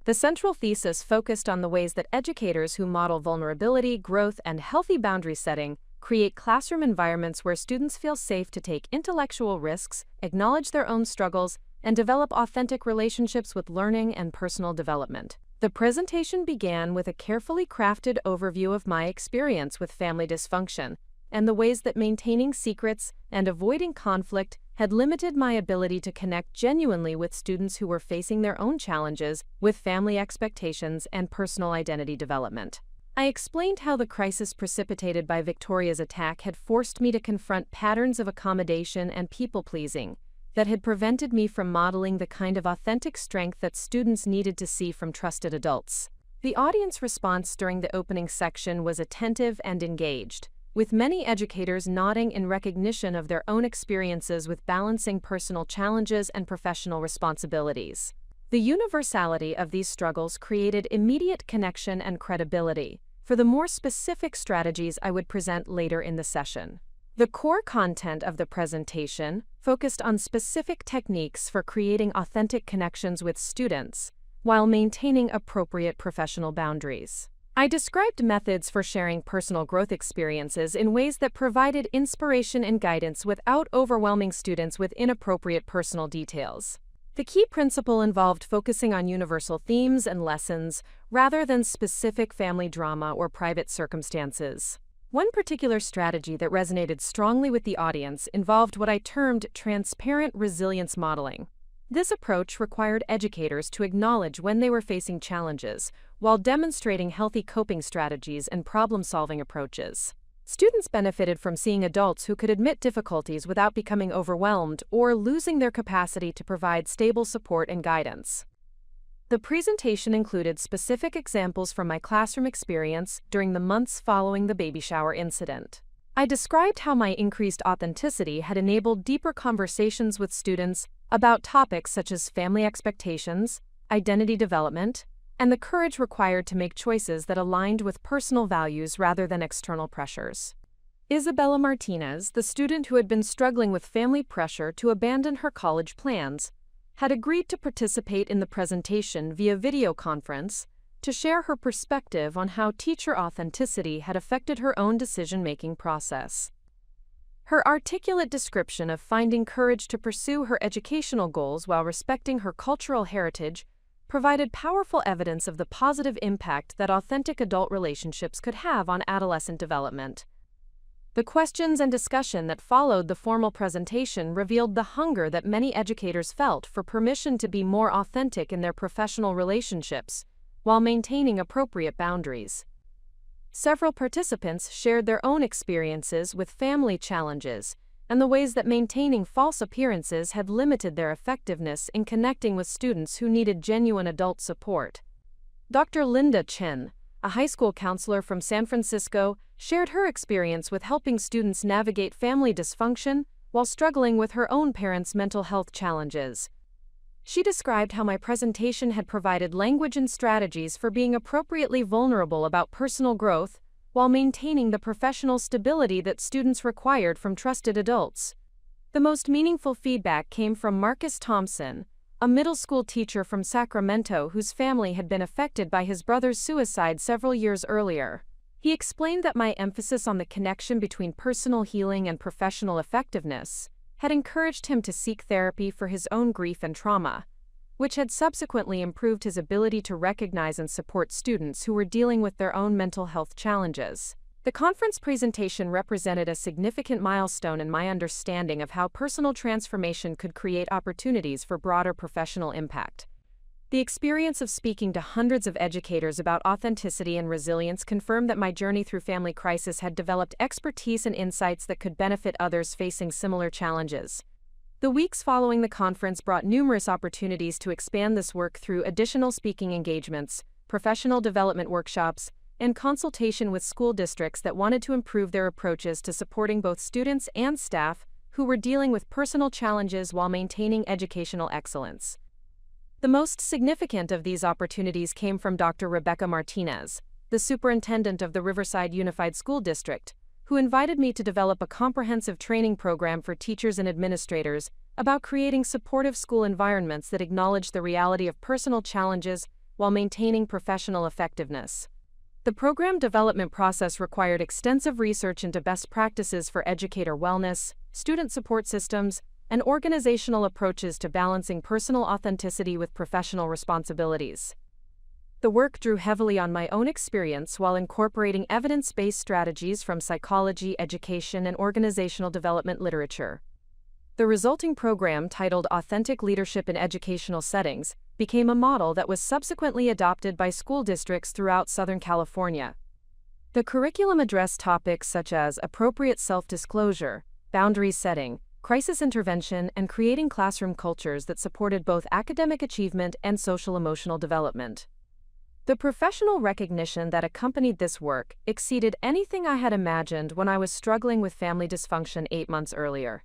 The central thesis focused on the ways that educators who model vulnerability, growth, and healthy boundary setting create classroom environments where students feel safe to take intellectual risks, acknowledge their own struggles, and develop authentic relationships with learning and personal development. The presentation began with a carefully crafted overview of my experience with family dysfunction and the ways that maintaining secrets and avoiding conflict had limited my ability to connect genuinely with students who were facing their own challenges with family expectations and personal identity development. I explained how the crisis precipitated by Victoria's attack had forced me to confront patterns of accommodation and people-pleasing that had prevented me from modeling the kind of authentic strength that students needed to see from trusted adults. The audience response during the opening section was attentive and engaged, with many educators nodding in recognition of their own experiences with balancing personal challenges and professional responsibilities. The universality of these struggles created immediate connection and credibility for the more specific strategies I would present later in the session. The core content of the presentation focused on specific techniques for creating authentic connections with students while maintaining appropriate professional boundaries. I described methods for sharing personal growth experiences in ways that provided inspiration and guidance without overwhelming students with inappropriate personal details. The key principle involved focusing on universal themes and lessons rather than specific family drama or private circumstances. One particular strategy that resonated strongly with the audience involved what I termed transparent resilience modeling. This approach required educators to acknowledge when they were facing challenges while demonstrating healthy coping strategies and problem-solving approaches. Students benefited from seeing adults who could admit difficulties without becoming overwhelmed or losing their capacity to provide stable support and guidance. The presentation included specific examples from my classroom experience during the months following the baby shower incident. I described how my increased authenticity had enabled deeper conversations with students about topics such as family expectations, identity development, and the courage required to make choices that aligned with personal values rather than external pressures. Isabella Martinez, the student who had been struggling with family pressure to abandon her college plans, had agreed to participate in the presentation via video conference to share her perspective on how teacher authenticity had affected her own decision-making process. Her articulate description of finding courage to pursue her educational goals while respecting her cultural heritage provided powerful evidence of the positive impact that authentic adult relationships could have on adolescent development. The questions and discussion that followed the formal presentation revealed the hunger that many educators felt for permission to be more authentic in their professional relationships while maintaining appropriate boundaries. Several participants shared their own experiences with family challenges and the ways that maintaining false appearances had limited their effectiveness in connecting with students who needed genuine adult support. Dr. Linda Chen, a high school counselor from San Francisco, shared her experience with helping students navigate family dysfunction while struggling with her own parents' mental health challenges. She described how my presentation had provided language and strategies for being appropriately vulnerable about personal growth while maintaining the professional stability that students required from trusted adults. The most meaningful feedback came from Marcus Thompson, a middle school teacher from Sacramento whose family had been affected by his brother's suicide several years earlier. He explained that my emphasis on the connection between personal healing and professional effectiveness had encouraged him to seek therapy for his own grief and trauma, which had subsequently improved his ability to recognize and support students who were dealing with their own mental health challenges. The conference presentation represented a significant milestone in my understanding of how personal transformation could create opportunities for broader professional impact. The experience of speaking to hundreds of educators about authenticity and resilience confirmed that my journey through family crisis had developed expertise and insights that could benefit others facing similar challenges. The weeks following the conference brought numerous opportunities to expand this work through additional speaking engagements, professional development workshops, and consultation with school districts that wanted to improve their approaches to supporting both students and staff who were dealing with personal challenges while maintaining educational excellence. The most significant of these opportunities came from Dr. Rebecca Martinez, the superintendent of the Riverside Unified School District, who invited me to develop a comprehensive training program for teachers and administrators about creating supportive school environments that acknowledge the reality of personal challenges while maintaining professional effectiveness. The program development process required extensive research into best practices for educator wellness, student support systems, and organizational approaches to balancing personal authenticity with professional responsibilities. The work drew heavily on my own experience while incorporating evidence-based strategies from psychology, education, and organizational development literature. The resulting program, titled Authentic Leadership in Educational Settings, became a model that was subsequently adopted by school districts throughout Southern California. The curriculum addressed topics such as appropriate self-disclosure, boundary setting, crisis intervention, and creating classroom cultures that supported both academic achievement and social-emotional development. The professional recognition that accompanied this work exceeded anything I had imagined when I was struggling with family dysfunction 8 months earlier.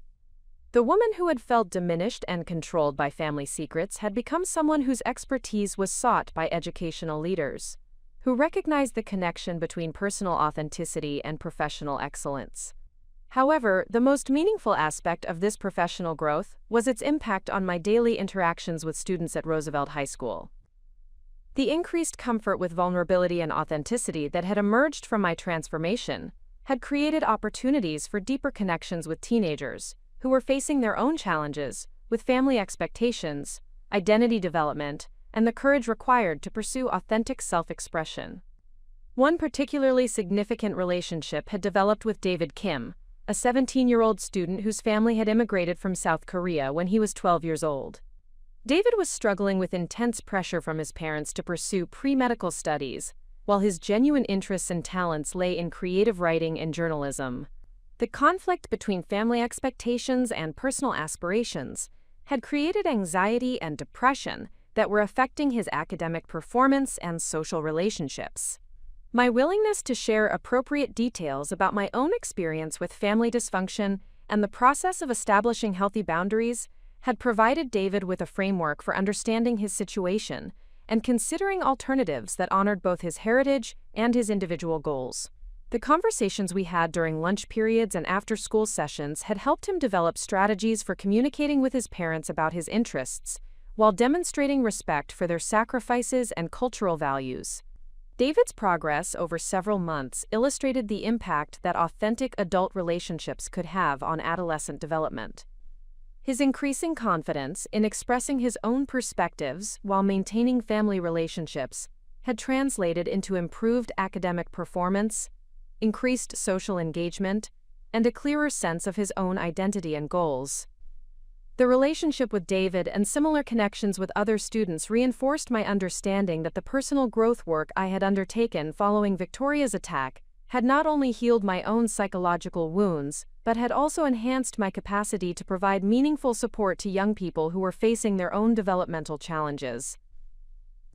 The woman who had felt diminished and controlled by family secrets had become someone whose expertise was sought by educational leaders, who recognized the connection between personal authenticity and professional excellence. However, the most meaningful aspect of this professional growth was its impact on my daily interactions with students at Roosevelt High School. The increased comfort with vulnerability and authenticity that had emerged from my transformation had created opportunities for deeper connections with teenagers who were facing their own challenges with family expectations, identity development, and the courage required to pursue authentic self-expression. One particularly significant relationship had developed with David Kim, a 17-year-old student whose family had immigrated from South Korea when he was 12 years old. David was struggling with intense pressure from his parents to pursue pre-medical studies, while his genuine interests and talents lay in creative writing and journalism. The conflict between family expectations and personal aspirations had created anxiety and depression that were affecting his academic performance and social relationships. My willingness to share appropriate details about my own experience with family dysfunction and the process of establishing healthy boundaries had provided David with a framework for understanding his situation and considering alternatives that honored both his heritage and his individual goals. The conversations we had during lunch periods and after-school sessions had helped him develop strategies for communicating with his parents about his interests, while demonstrating respect for their sacrifices and cultural values. David's progress over several months illustrated the impact that authentic adult relationships could have on adolescent development. His increasing confidence in expressing his own perspectives while maintaining family relationships had translated into improved academic performance, increased social engagement, and a clearer sense of his own identity and goals. The relationship with David and similar connections with other students reinforced my understanding that the personal growth work I had undertaken following Victoria's attack had not only healed my own psychological wounds, but had also enhanced my capacity to provide meaningful support to young people who were facing their own developmental challenges.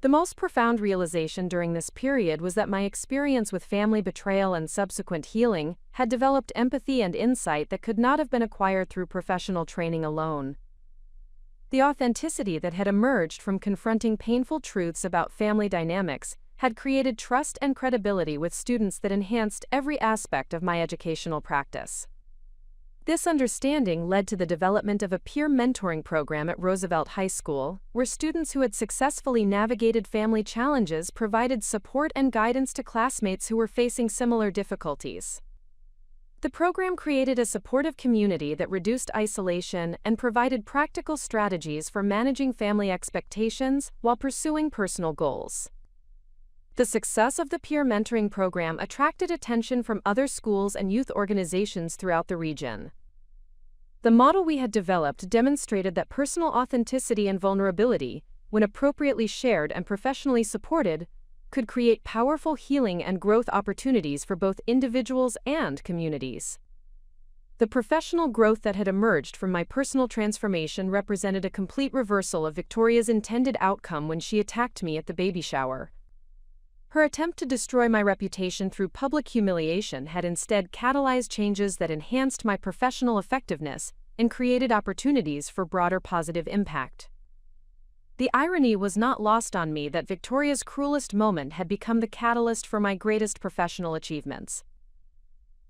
The most profound realization during this period was that my experience with family betrayal and subsequent healing had developed empathy and insight that could not have been acquired through professional training alone. The authenticity that had emerged from confronting painful truths about family dynamics had created trust and credibility with students that enhanced every aspect of my educational practice. This understanding led to the development of a peer mentoring program at Roosevelt High School, where students who had successfully navigated family challenges provided support and guidance to classmates who were facing similar difficulties. The program created a supportive community that reduced isolation and provided practical strategies for managing family expectations while pursuing personal goals. The success of the peer mentoring program attracted attention from other schools and youth organizations throughout the region. The model we had developed demonstrated that personal authenticity and vulnerability, when appropriately shared and professionally supported, could create powerful healing and growth opportunities for both individuals and communities. The professional growth that had emerged from my personal transformation represented a complete reversal of Victoria's intended outcome when she attacked me at the baby shower. Her attempt to destroy my reputation through public humiliation had instead catalyzed changes that enhanced my professional effectiveness and created opportunities for broader positive impact. The irony was not lost on me that Victoria's cruelest moment had become the catalyst for my greatest professional achievements.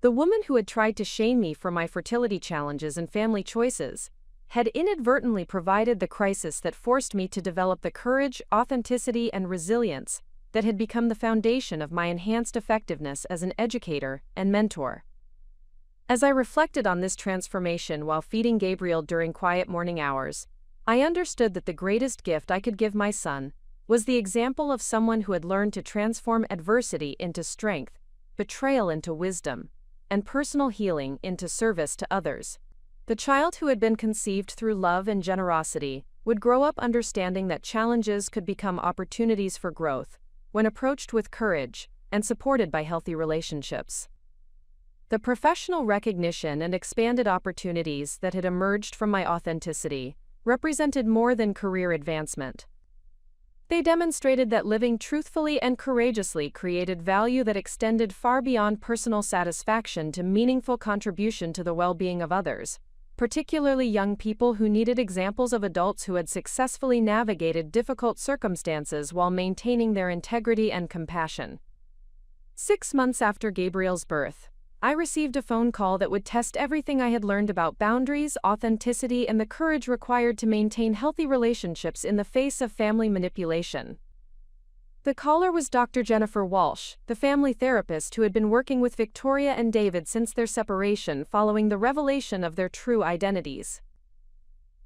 The woman who had tried to shame me for my fertility challenges and family choices had inadvertently provided the crisis that forced me to develop the courage, authenticity, and resilience that had become the foundation of my enhanced effectiveness as an educator and mentor. As I reflected on this transformation while feeding Gabriel during quiet morning hours, I understood that the greatest gift I could give my son was the example of someone who had learned to transform adversity into strength, betrayal into wisdom, and personal healing into service to others. The child who had been conceived through love and generosity would grow up understanding that challenges could become opportunities for growth when approached with courage and supported by healthy relationships. The professional recognition and expanded opportunities that had emerged from my authenticity represented more than career advancement. They demonstrated that living truthfully and courageously created value that extended far beyond personal satisfaction to meaningful contribution to the well-being of others, particularly young people who needed examples of adults who had successfully navigated difficult circumstances while maintaining their integrity and compassion. 6 months after Gabriel's birth, I received a phone call that would test everything I had learned about boundaries, authenticity, and the courage required to maintain healthy relationships in the face of family manipulation. The caller was Dr. Jennifer Walsh, the family therapist who had been working with Victoria and David since their separation following the revelation of their true identities.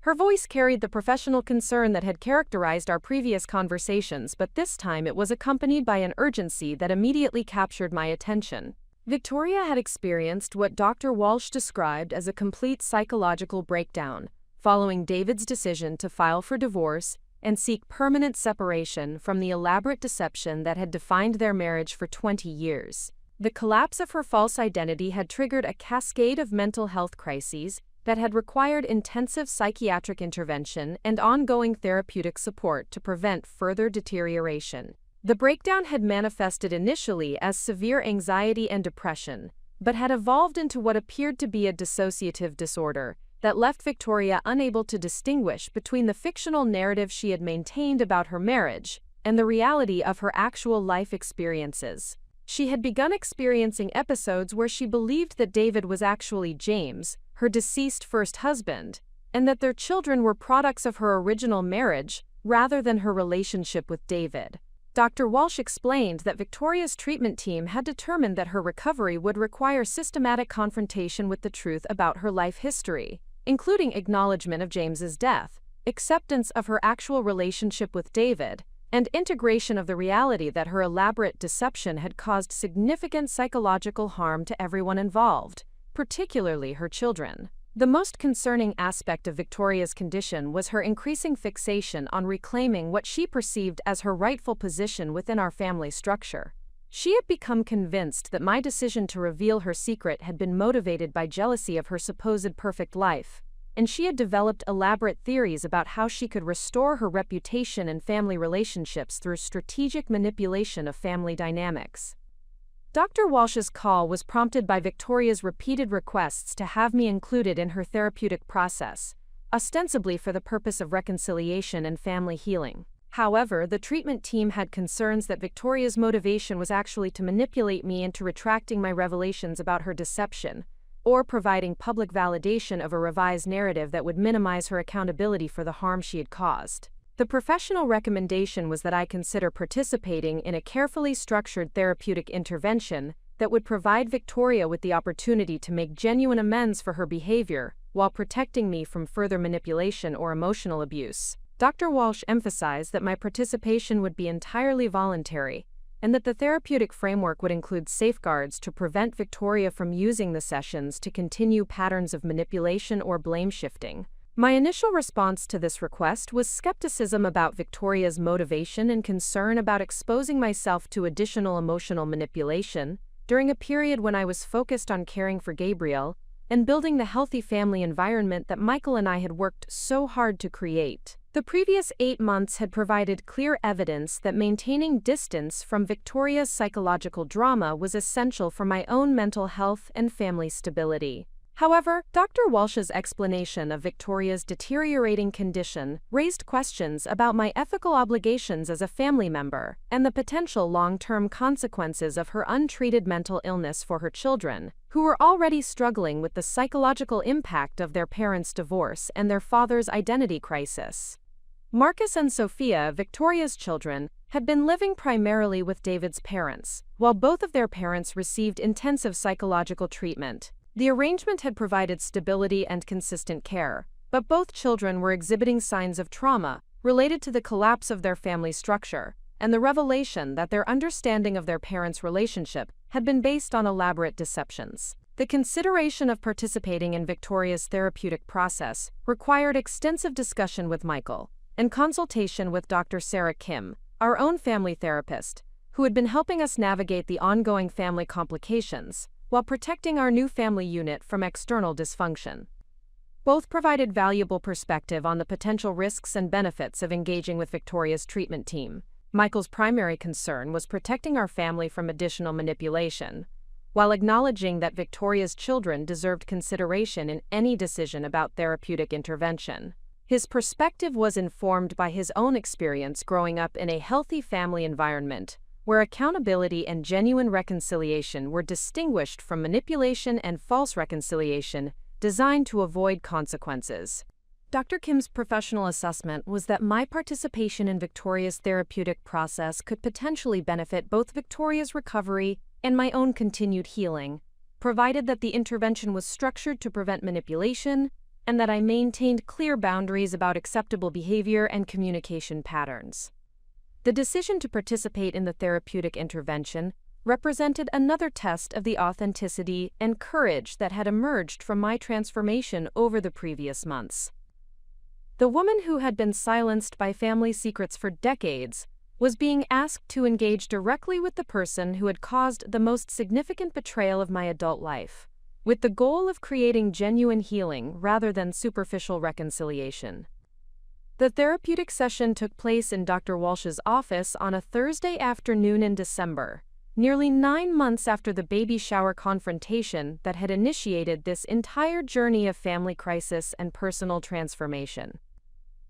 Her voice carried the professional concern that had characterized our previous conversations, but this time it was accompanied by an urgency that immediately captured my attention. Victoria had experienced what Dr. Walsh described as a complete psychological breakdown, following David's decision to file for divorce and seek permanent separation from the elaborate deception that had defined their marriage for 20 years. The collapse of her false identity had triggered a cascade of mental health crises that had required intensive psychiatric intervention and ongoing therapeutic support to prevent further deterioration. The breakdown had manifested initially as severe anxiety and depression, but had evolved into what appeared to be a dissociative disorder that left Victoria unable to distinguish between the fictional narrative she had maintained about her marriage and the reality of her actual life experiences. She had begun experiencing episodes where she believed that David was actually James, her deceased first husband, and that their children were products of her original marriage rather than her relationship with David. Dr. Walsh explained that Victoria's treatment team had determined that her recovery would require systematic confrontation with the truth about her life history, including acknowledgement of James's death, acceptance of her actual relationship with David, and integration of the reality that her elaborate deception had caused significant psychological harm to everyone involved, particularly her children. The most concerning aspect of Victoria's condition was her increasing fixation on reclaiming what she perceived as her rightful position within our family structure. She had become convinced that my decision to reveal her secret had been motivated by jealousy of her supposed perfect life, and she had developed elaborate theories about how she could restore her reputation and family relationships through strategic manipulation of family dynamics. Dr. Walsh's call was prompted by Victoria's repeated requests to have me included in her therapeutic process, ostensibly for the purpose of reconciliation and family healing. However, the treatment team had concerns that Victoria's motivation was actually to manipulate me into retracting my revelations about her deception, or providing public validation of a revised narrative that would minimize her accountability for the harm she had caused. The professional recommendation was that I consider participating in a carefully structured therapeutic intervention that would provide Victoria with the opportunity to make genuine amends for her behavior while protecting me from further manipulation or emotional abuse. Dr. Walsh emphasized that my participation would be entirely voluntary and that the therapeutic framework would include safeguards to prevent Victoria from using the sessions to continue patterns of manipulation or blame shifting. My initial response to this request was skepticism about Victoria's motivation and concern about exposing myself to additional emotional manipulation during a period when I was focused on caring for Gabriel and building the healthy family environment that Michael and I had worked so hard to create. The previous 8 months had provided clear evidence that maintaining distance from Victoria's psychological drama was essential for my own mental health and family stability. However, Dr. Walsh's explanation of Victoria's deteriorating condition raised questions about my ethical obligations as a family member and the potential long-term consequences of her untreated mental illness for her children, who were already struggling with the psychological impact of their parents' divorce and their father's identity crisis. Marcus and Sophia, Victoria's children, had been living primarily with David's parents, while both of their parents received intensive psychological treatment. The arrangement had provided stability and consistent care, but both children were exhibiting signs of trauma related to the collapse of their family structure and the revelation that their understanding of their parents' relationship had been based on elaborate deceptions. The consideration of participating in Victoria's therapeutic process required extensive discussion with Michael and consultation with Dr. Sarah Kim, our own family therapist, who had been helping us navigate the ongoing family complications while protecting our new family unit from external dysfunction. Both provided valuable perspective on the potential risks and benefits of engaging with Victoria's treatment team. Michael's primary concern was protecting our family from additional manipulation, while acknowledging that Victoria's children deserved consideration in any decision about therapeutic intervention. His perspective was informed by his own experience growing up in a healthy family environment, where accountability and genuine reconciliation were distinguished from manipulation and false reconciliation designed to avoid consequences. Dr. Kim's professional assessment was that my participation in Victoria's therapeutic process could potentially benefit both Victoria's recovery and my own continued healing, provided that the intervention was structured to prevent manipulation and that I maintained clear boundaries about acceptable behavior and communication patterns. The decision to participate in the therapeutic intervention represented another test of the authenticity and courage that had emerged from my transformation over the previous months. The woman who had been silenced by family secrets for decades was being asked to engage directly with the person who had caused the most significant betrayal of my adult life, with the goal of creating genuine healing rather than superficial reconciliation. The therapeutic session took place in Dr. Walsh's office on a Thursday afternoon in December, nearly 9 months after the baby shower confrontation that had initiated this entire journey of family crisis and personal transformation.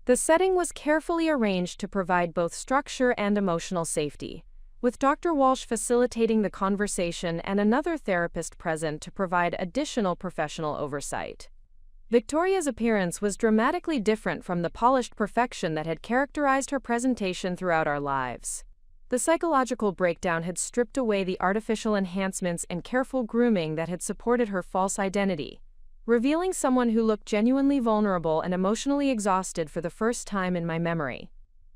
The setting was carefully arranged to provide both structure and emotional safety, with Dr. Walsh facilitating the conversation and another therapist present to provide additional professional oversight. Victoria's appearance was dramatically different from the polished perfection that had characterized her presentation throughout our lives. The psychological breakdown had stripped away the artificial enhancements and careful grooming that had supported her false identity, revealing someone who looked genuinely vulnerable and emotionally exhausted for the first time in my memory.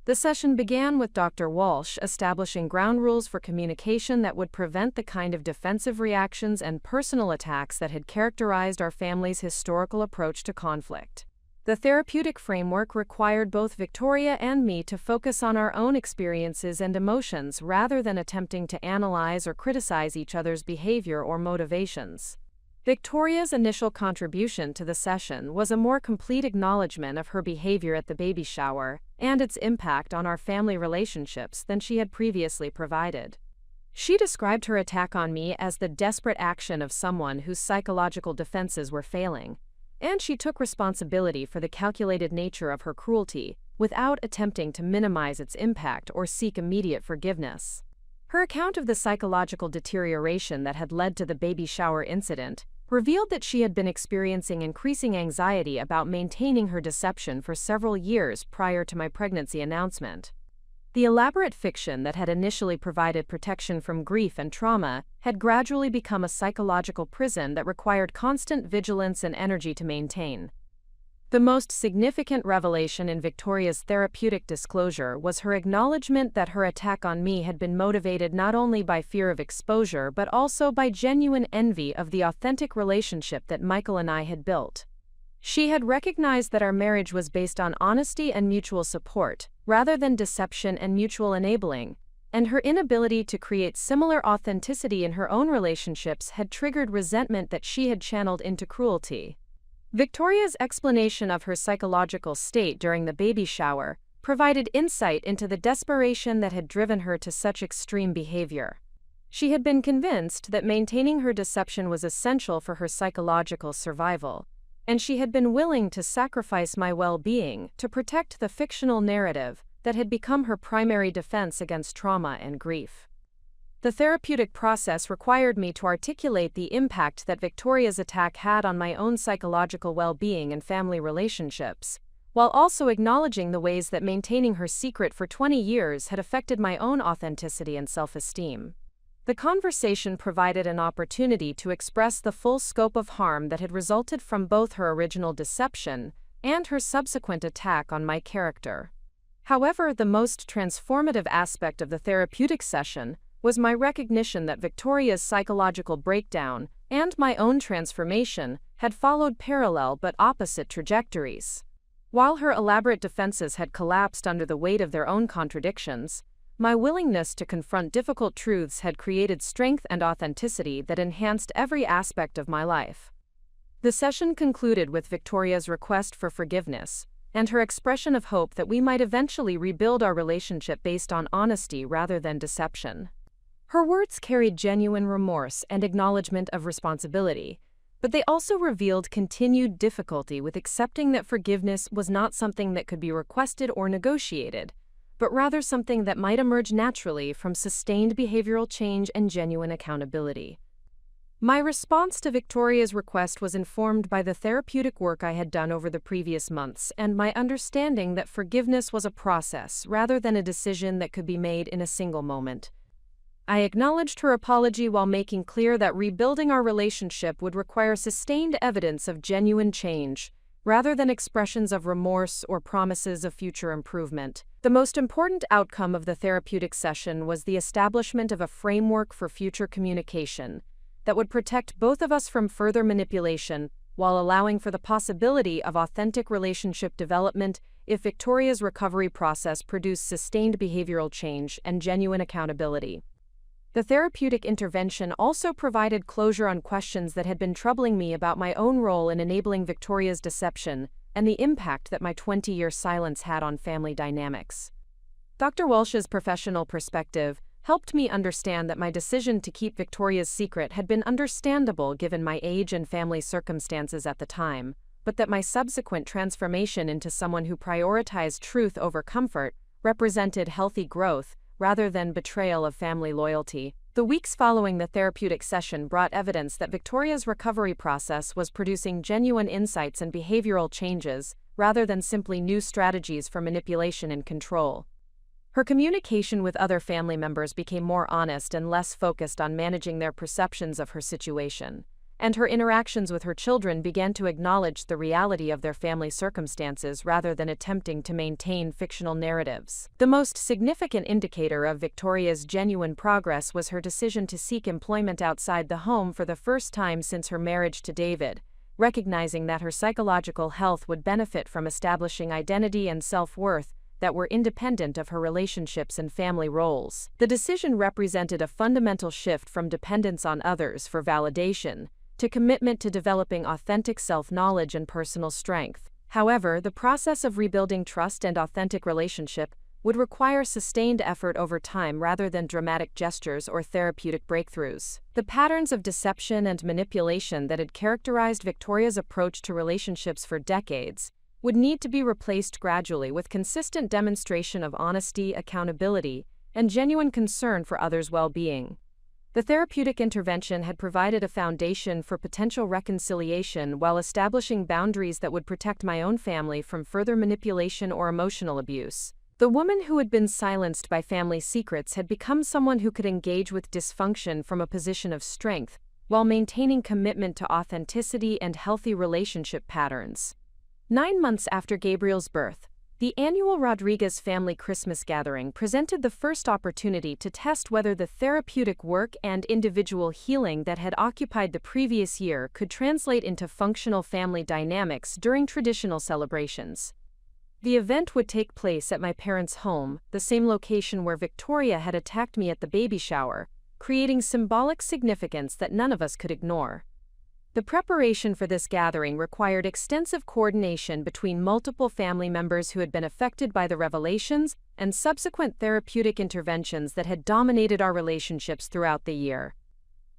The session began with Dr. Walsh establishing ground rules for communication that would prevent the kind of defensive reactions and personal attacks that had characterized our family's historical approach to conflict. The therapeutic framework required both Victoria and me to focus on our own experiences and emotions rather than attempting to analyze or criticize each other's behavior or motivations. Victoria's initial contribution to the session was a more complete acknowledgement of her behavior at the baby shower and its impact on our family relationships than she had previously provided. She described her attack on me as the desperate action of someone whose psychological defenses were failing, and she took responsibility for the calculated nature of her cruelty without attempting to minimize its impact or seek immediate forgiveness. Her account of the psychological deterioration that had led to the baby shower incident revealed that she had been experiencing increasing anxiety about maintaining her deception for several years prior to my pregnancy announcement. The elaborate fiction that had initially provided protection from grief and trauma had gradually become a psychological prison that required constant vigilance and energy to maintain. The most significant revelation in Victoria's therapeutic disclosure was her acknowledgement that her attack on me had been motivated not only by fear of exposure but also by genuine envy of the authentic relationship that Michael and I had built. She had recognized that our marriage was based on honesty and mutual support, rather than deception and mutual enabling, and her inability to create similar authenticity in her own relationships had triggered resentment that she had channeled into cruelty. Victoria's explanation of her psychological state during the baby shower provided insight into the desperation that had driven her to such extreme behavior. She had been convinced that maintaining her deception was essential for her psychological survival, and she had been willing to sacrifice my well-being to protect the fictional narrative that had become her primary defense against trauma and grief. The therapeutic process required me to articulate the impact that Victoria's attack had on my own psychological well-being and family relationships, while also acknowledging the ways that maintaining her secret for 20 years had affected my own authenticity and self-esteem. The conversation provided an opportunity to express the full scope of harm that had resulted from both her original deception and her subsequent attack on my character. However, the most transformative aspect of the therapeutic session was my recognition that Victoria's psychological breakdown and my own transformation had followed parallel but opposite trajectories. While her elaborate defenses had collapsed under the weight of their own contradictions, my willingness to confront difficult truths had created strength and authenticity that enhanced every aspect of my life. The session concluded with Victoria's request for forgiveness and her expression of hope that we might eventually rebuild our relationship based on honesty rather than deception. Her words carried genuine remorse and acknowledgement of responsibility, but they also revealed continued difficulty with accepting that forgiveness was not something that could be requested or negotiated, but rather something that might emerge naturally from sustained behavioral change and genuine accountability. My response to Victoria's request was informed by the therapeutic work I had done over the previous months and my understanding that forgiveness was a process rather than a decision that could be made in a single moment. I acknowledged her apology while making clear that rebuilding our relationship would require sustained evidence of genuine change, rather than expressions of remorse or promises of future improvement. The most important outcome of the therapeutic session was the establishment of a framework for future communication that would protect both of us from further manipulation while allowing for the possibility of authentic relationship development if Victoria's recovery process produced sustained behavioral change and genuine accountability. The therapeutic intervention also provided closure on questions that had been troubling me about my own role in enabling Victoria's deception and the impact that my 20-year silence had on family dynamics. Dr. Walsh's professional perspective helped me understand that my decision to keep Victoria's secret had been understandable given my age and family circumstances at the time, but that my subsequent transformation into someone who prioritized truth over comfort represented healthy growth rather than betrayal of family loyalty. The weeks following the therapeutic session brought evidence that Victoria's recovery process was producing genuine insights and behavioral changes, rather than simply new strategies for manipulation and control. Her communication with other family members became more honest and less focused on managing their perceptions of her situation, and her interactions with her children began to acknowledge the reality of their family circumstances rather than attempting to maintain fictional narratives. The most significant indicator of Victoria's genuine progress was her decision to seek employment outside the home for the first time since her marriage to David, recognizing that her psychological health would benefit from establishing identity and self-worth that were independent of her relationships and family roles. The decision represented a fundamental shift from dependence on others for validation to commitment to developing authentic self-knowledge and personal strength. However, the process of rebuilding trust and authentic relationship would require sustained effort over time rather than dramatic gestures or therapeutic breakthroughs. The patterns of deception and manipulation that had characterized Victoria's approach to relationships for decades would need to be replaced gradually with consistent demonstration of honesty, accountability, and genuine concern for others' well-being. The therapeutic intervention had provided a foundation for potential reconciliation while establishing boundaries that would protect my own family from further manipulation or emotional abuse. The woman who had been silenced by family secrets had become someone who could engage with dysfunction from a position of strength, while maintaining commitment to authenticity and healthy relationship patterns. 9 months after Gabriel's birth, the annual Rodriguez family Christmas gathering presented the first opportunity to test whether the therapeutic work and individual healing that had occupied the previous year could translate into functional family dynamics during traditional celebrations. The event would take place at my parents' home, the same location where Victoria had attacked me at the baby shower, creating symbolic significance that none of us could ignore. The preparation for this gathering required extensive coordination between multiple family members who had been affected by the revelations and subsequent therapeutic interventions that had dominated our relationships throughout the year.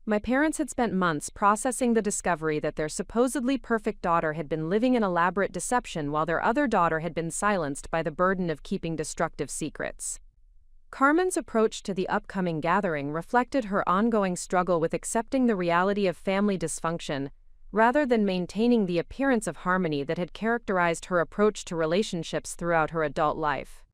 My parents had spent months processing the discovery that their supposedly perfect daughter had been living an elaborate deception while their other daughter had been silenced by the burden of keeping destructive secrets. Carmen's approach to the upcoming gathering reflected her ongoing struggle with accepting the reality of family dysfunction, rather than maintaining the appearance of harmony that had characterized her approach to relationships throughout her adult life.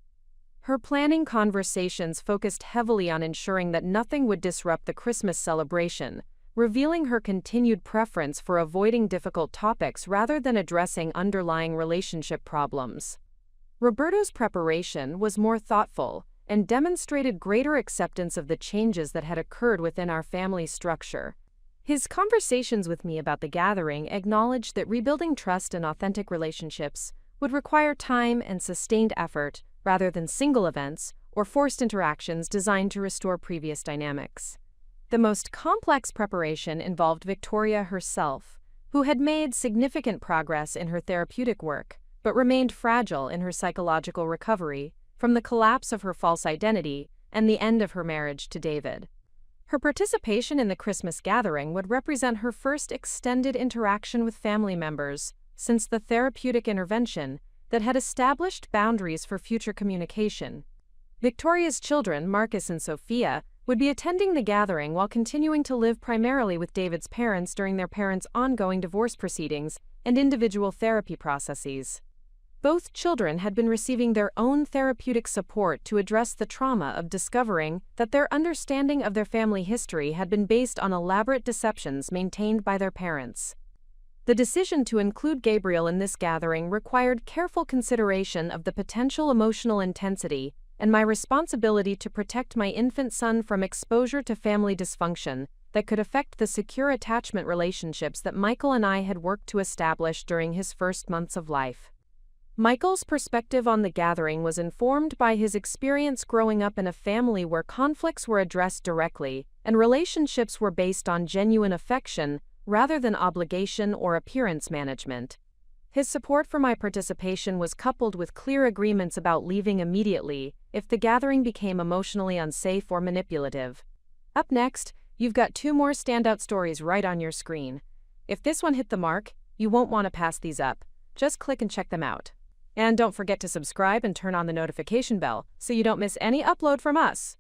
Her planning conversations focused heavily on ensuring that nothing would disrupt the Christmas celebration, revealing her continued preference for avoiding difficult topics rather than addressing underlying relationship problems. Roberto's preparation was more thoughtful and demonstrated greater acceptance of the changes that had occurred within our family structure. His conversations with me about the gathering acknowledged that rebuilding trust and authentic relationships would require time and sustained effort rather than single events or forced interactions designed to restore previous dynamics. The most complex preparation involved Victoria herself, who had made significant progress in her therapeutic work but remained fragile in her psychological recovery from the collapse of her false identity and the end of her marriage to David. Her participation in the Christmas gathering would represent her first extended interaction with family members since the therapeutic intervention that had established boundaries for future communication. Victoria's children, Marcus and Sophia, would be attending the gathering while continuing to live primarily with David's parents during their parents' ongoing divorce proceedings and individual therapy processes. Both children had been receiving their own therapeutic support to address the trauma of discovering that their understanding of their family history had been based on elaborate deceptions maintained by their parents. The decision to include Gabriel in this gathering required careful consideration of the potential emotional intensity and my responsibility to protect my infant son from exposure to family dysfunction that could affect the secure attachment relationships that Michael and I had worked to establish during his first months of life. Michael's perspective on the gathering was informed by his experience growing up in a family where conflicts were addressed directly and relationships were based on genuine affection rather than obligation or appearance management. His support for my participation was coupled with clear agreements about leaving immediately if the gathering became emotionally unsafe or manipulative. Up next, you've got 2 more standout stories right on your screen. If this one hit the mark, you won't want to pass these up. Just click and check them out. And don't forget to subscribe and turn on the notification bell so you don't miss any upload from us.